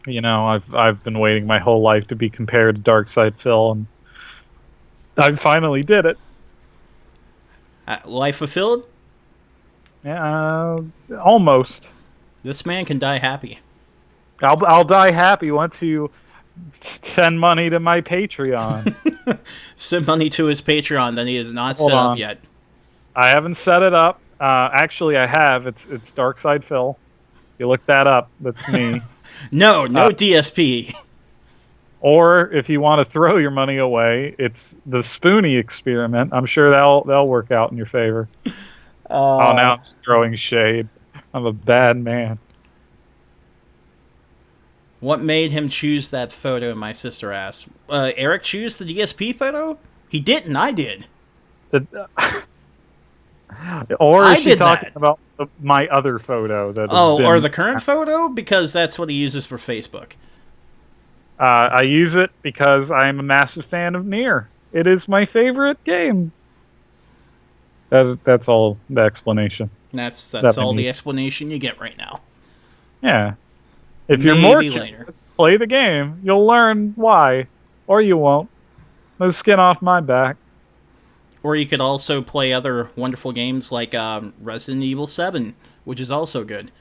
You know, I've been waiting my whole life to be compared to Darkside Phil, and I finally did it. Life fulfilled? Yeah, almost. This man can die happy. I'll die happy once you send money to my Patreon. Send money to his Patreon that he has not set up yet. I haven't set it up. Actually, I have. It's Darkside Phil. You look that up. That's me. No DSP. Or if you want to throw your money away, it's the Spoonie experiment. I'm sure they'll work out in your favor. Oh, now I'm just throwing shade. I'm a bad man. What made him choose that photo? My sister asked. Eric choose the DSP photo? He didn't. I did. Or is she talking about my other photo? Or the current photo? Because that's what he uses for Facebook. I use it because I'm a massive fan of Nier. It is my favorite game. That's all the explanation. That's all the explanation you get right now. Yeah. If you're more curious, play the game. You'll learn why. Or you won't. No skin off my back. Or you could also play other wonderful games like Resident Evil 7, which is also good.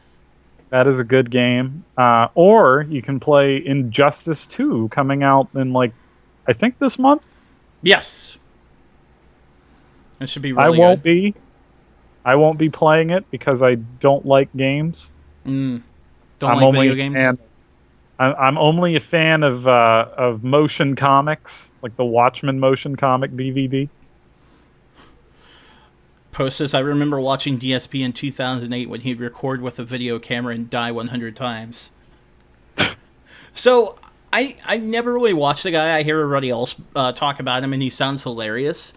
That is a good game. Or you can play Injustice 2, coming out in, like, I think this month? Yes. It should be really good. I won't be playing it because I don't like games. Don't like video games? I'm only a fan of motion comics, like the Watchmen motion comic DVD. Post says, I remember watching DSP in 2008 when he'd record with a video camera and die 100 times. So, I never really watched the guy. I hear everybody else talk about him, and he sounds hilarious.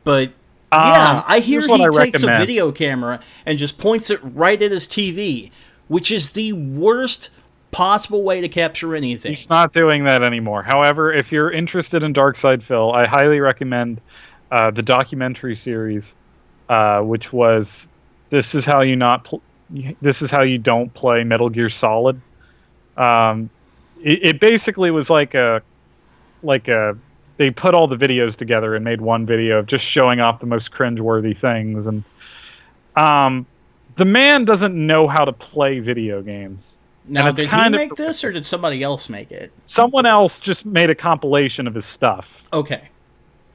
But, yeah, I hear he takes a video camera and just points it right at his TV, which is the worst possible way to capture anything. He's not doing that anymore. However, if you're interested in Darkside Phil, I highly recommend the documentary series, which was "This is how you don't play Metal Gear Solid." It basically was like a they put all the videos together and made one video of just showing off the most cringeworthy things, and the man doesn't know how to play video games. Now, did he make this, or did somebody else make it? Someone else just made a compilation of his stuff. Okay.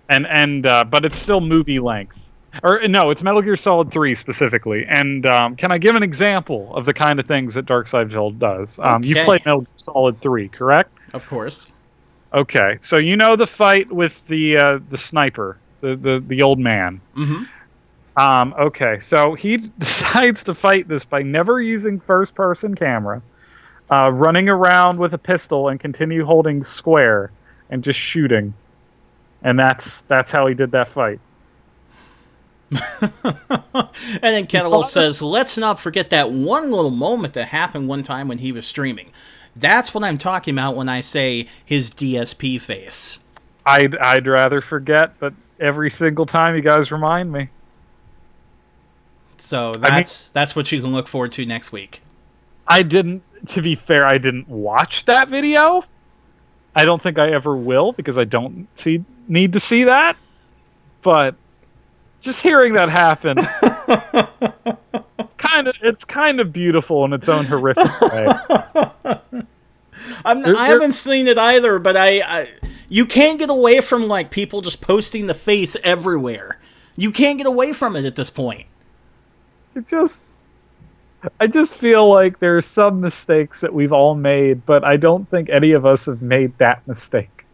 But it's still movie length. Or, no, it's Metal Gear Solid 3 specifically. And can I give an example of the kind of things that Darkside Phil does? Okay. You played Metal Gear Solid 3, correct? Of course. Okay, so you know the fight with the sniper, the old man. Mm-hmm. Okay, so he decides to fight this by never using first-person camera, running around with a pistol and continue holding square and just shooting, and that's how he did that fight. And then Kettle says, let's not forget that one little moment that happened one time when he was streaming. That's what I'm talking about when I say his DSP face. I'd rather forget, but every single time you guys remind me. So that's what you can look forward to next week. To be fair, I didn't watch that video. I don't think I ever will because I don't need to see that. But just hearing that happen, it's kind of beautiful in its own horrific way. I haven't seen it either, but you can't get away from like people just posting the face everywhere. You can't get away from it at this point. I just feel like there are some mistakes that we've all made, but I don't think any of us have made that mistake.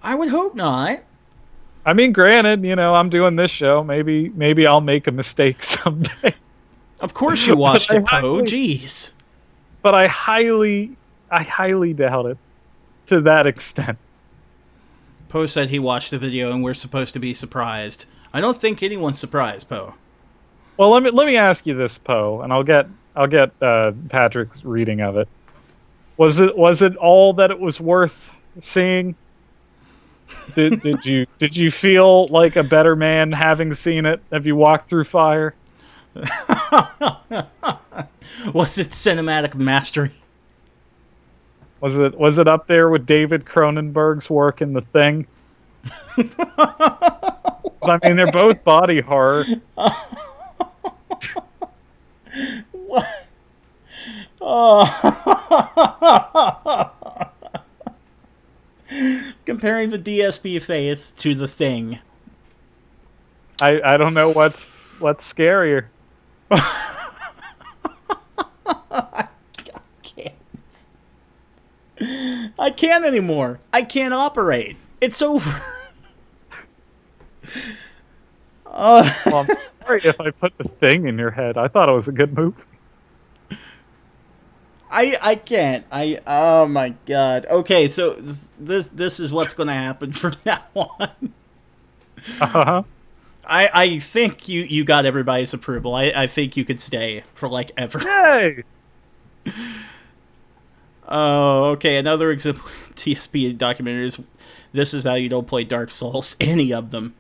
I would hope not. I mean, granted, I'm doing this show. Maybe I'll make a mistake someday. Of course you watched it, Poe. Jeez. But I highly doubt it to that extent. Poe said he watched the video and we're supposed to be surprised. I don't think anyone's surprised, Poe. Well, let me ask you this, Poe, and I'll get Patrick's reading of it. Was it all that it was worth seeing? Did you feel like a better man having seen it? Have you walked through fire? Was it cinematic mastery? Was it up there with David Cronenberg's work in The Thing? I mean, they're both body horror. What? Oh. Comparing the DSP face to The Thing. I don't know what's scarier. I can't anymore. I can't operate. It's over. Well, I'm sorry if I put The Thing in your head. I thought it was a good movie. I can't. Oh my god. Okay, so this is what's going to happen from now on. Uh-huh. I think you got everybody's approval. I think you could stay for like ever. Yay! Oh, okay. Another example TSP documentary is This Is How You Don't Play Dark Souls. Any of them.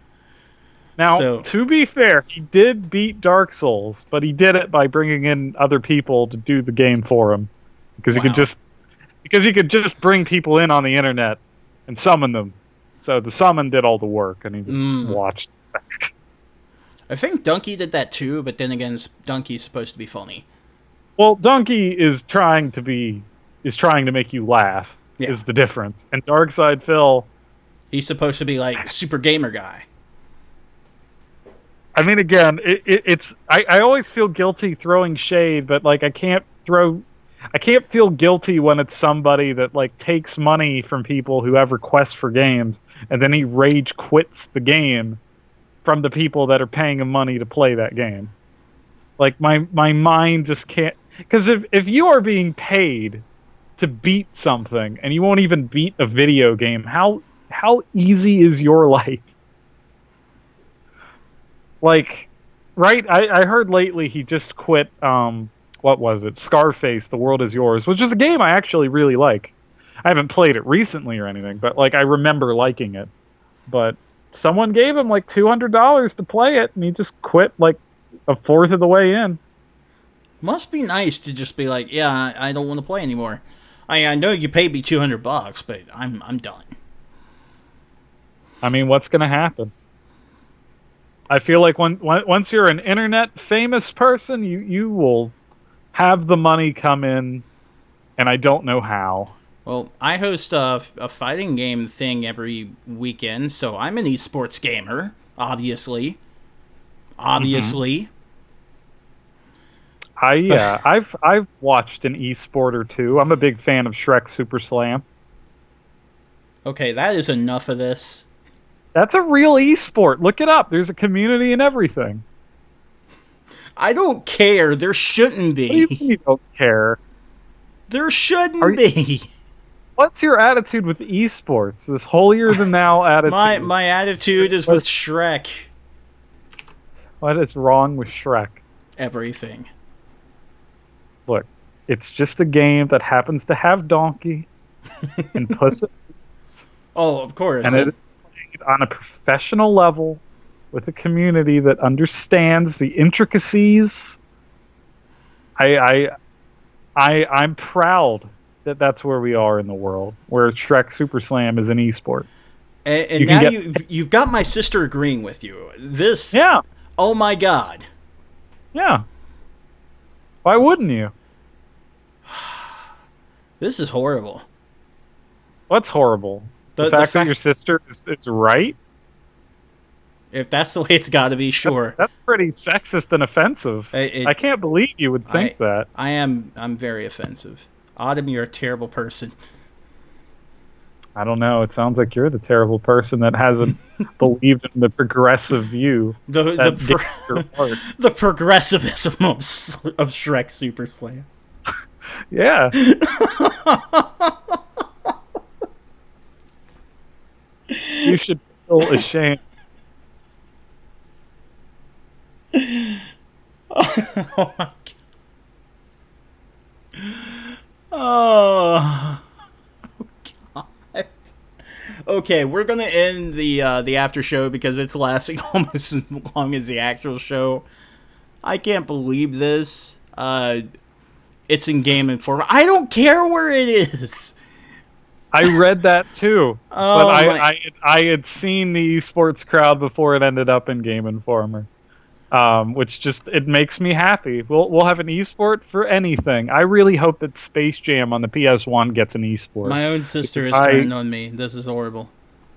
Now, to be fair, he did beat Dark Souls, but he did it by bringing in other people to do the game for him, because he could just bring people in on the internet and summon them. So the summon did all the work, and he just watched. I think Donkey did that too, but then again, Donkey's supposed to be funny. Well, Donkey is trying to make you laugh. Yeah. Is the difference. And Darkside Phil, he's supposed to be like super gamer guy. I mean, again, I always feel guilty throwing shade, but like I can't feel guilty when it's somebody that like takes money from people who have requests for games, and then he rage quits the game from the people that are paying him money to play that game. Like my mind just can't, because if you are being paid to beat something and you won't even beat a video game, how easy is your life? Like, right? I heard lately he just quit. What was it? Scarface: The World Is Yours, which is a game I actually really like. I haven't played it recently or anything, but like I remember liking it. But someone gave him like $200 to play it, and he just quit like a fourth of the way in. Must be nice to just be like, yeah, I don't want to play anymore. I know you paid me $200, but I'm done. I mean, what's gonna happen? I feel like once you're an internet famous person, you will have the money come in, and I don't know how. Well, I host a fighting game thing every weekend, so I'm an esports gamer, obviously. Obviously. I've watched an esport or two. I'm a big fan of Shrek Super Slam. Okay, that is enough of this. That's a real esport. Look it up. There's a community and everything. I don't care. There shouldn't be. What do you mean you don't care? There shouldn't be. What's your attitude with esports? This holier-than-thou attitude. My attitude is with Shrek. What is wrong with Shrek? Everything. Look, it's just a game that happens to have Donkey and Puss in Boots. Oh, of course. And it's played on a professional level with a community that understands the intricacies. I'm proud that that's where we are in the world, where Shrek Super Slam is an esport. And now you've got my sister agreeing with you. This. Yeah. Oh my God. Yeah. Why wouldn't you? This is horrible. What's horrible? The fact that your sister is right? If that's the way it's got to be, sure. That's pretty sexist and offensive. I can't believe you would think that. I'm very offensive. Autumn, you're a terrible person. I don't know. It sounds like you're the terrible person that hasn't believed in the progressive view. The progressivism of Shrek Super Slam. Yeah. You should feel ashamed. Oh my God. Oh God. Okay, we're gonna end the after show because it's lasting almost as long as the actual show. I can't believe this. It's in Game Informer. I don't care where it is. I read that too, Oh, but I had seen the esports crowd before it ended up in Game Informer, which just it makes me happy. We'll have an esport for anything. I really hope that Space Jam on the PS1 gets an esport. My own sister is turned on me. This is horrible.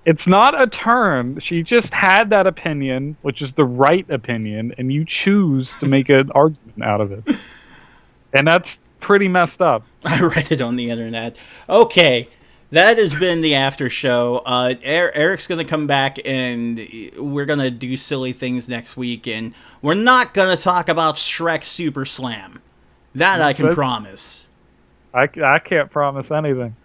It's not a turn. She just had that opinion, which is the right opinion, and you choose to make an argument out of it. And that's pretty messed up. I read it on the internet. Okay, that has been the after show. Eric's going to come back, and we're going to do silly things next week, and we're not going to talk about Shrek Super Slam. That I can promise. I can't promise anything.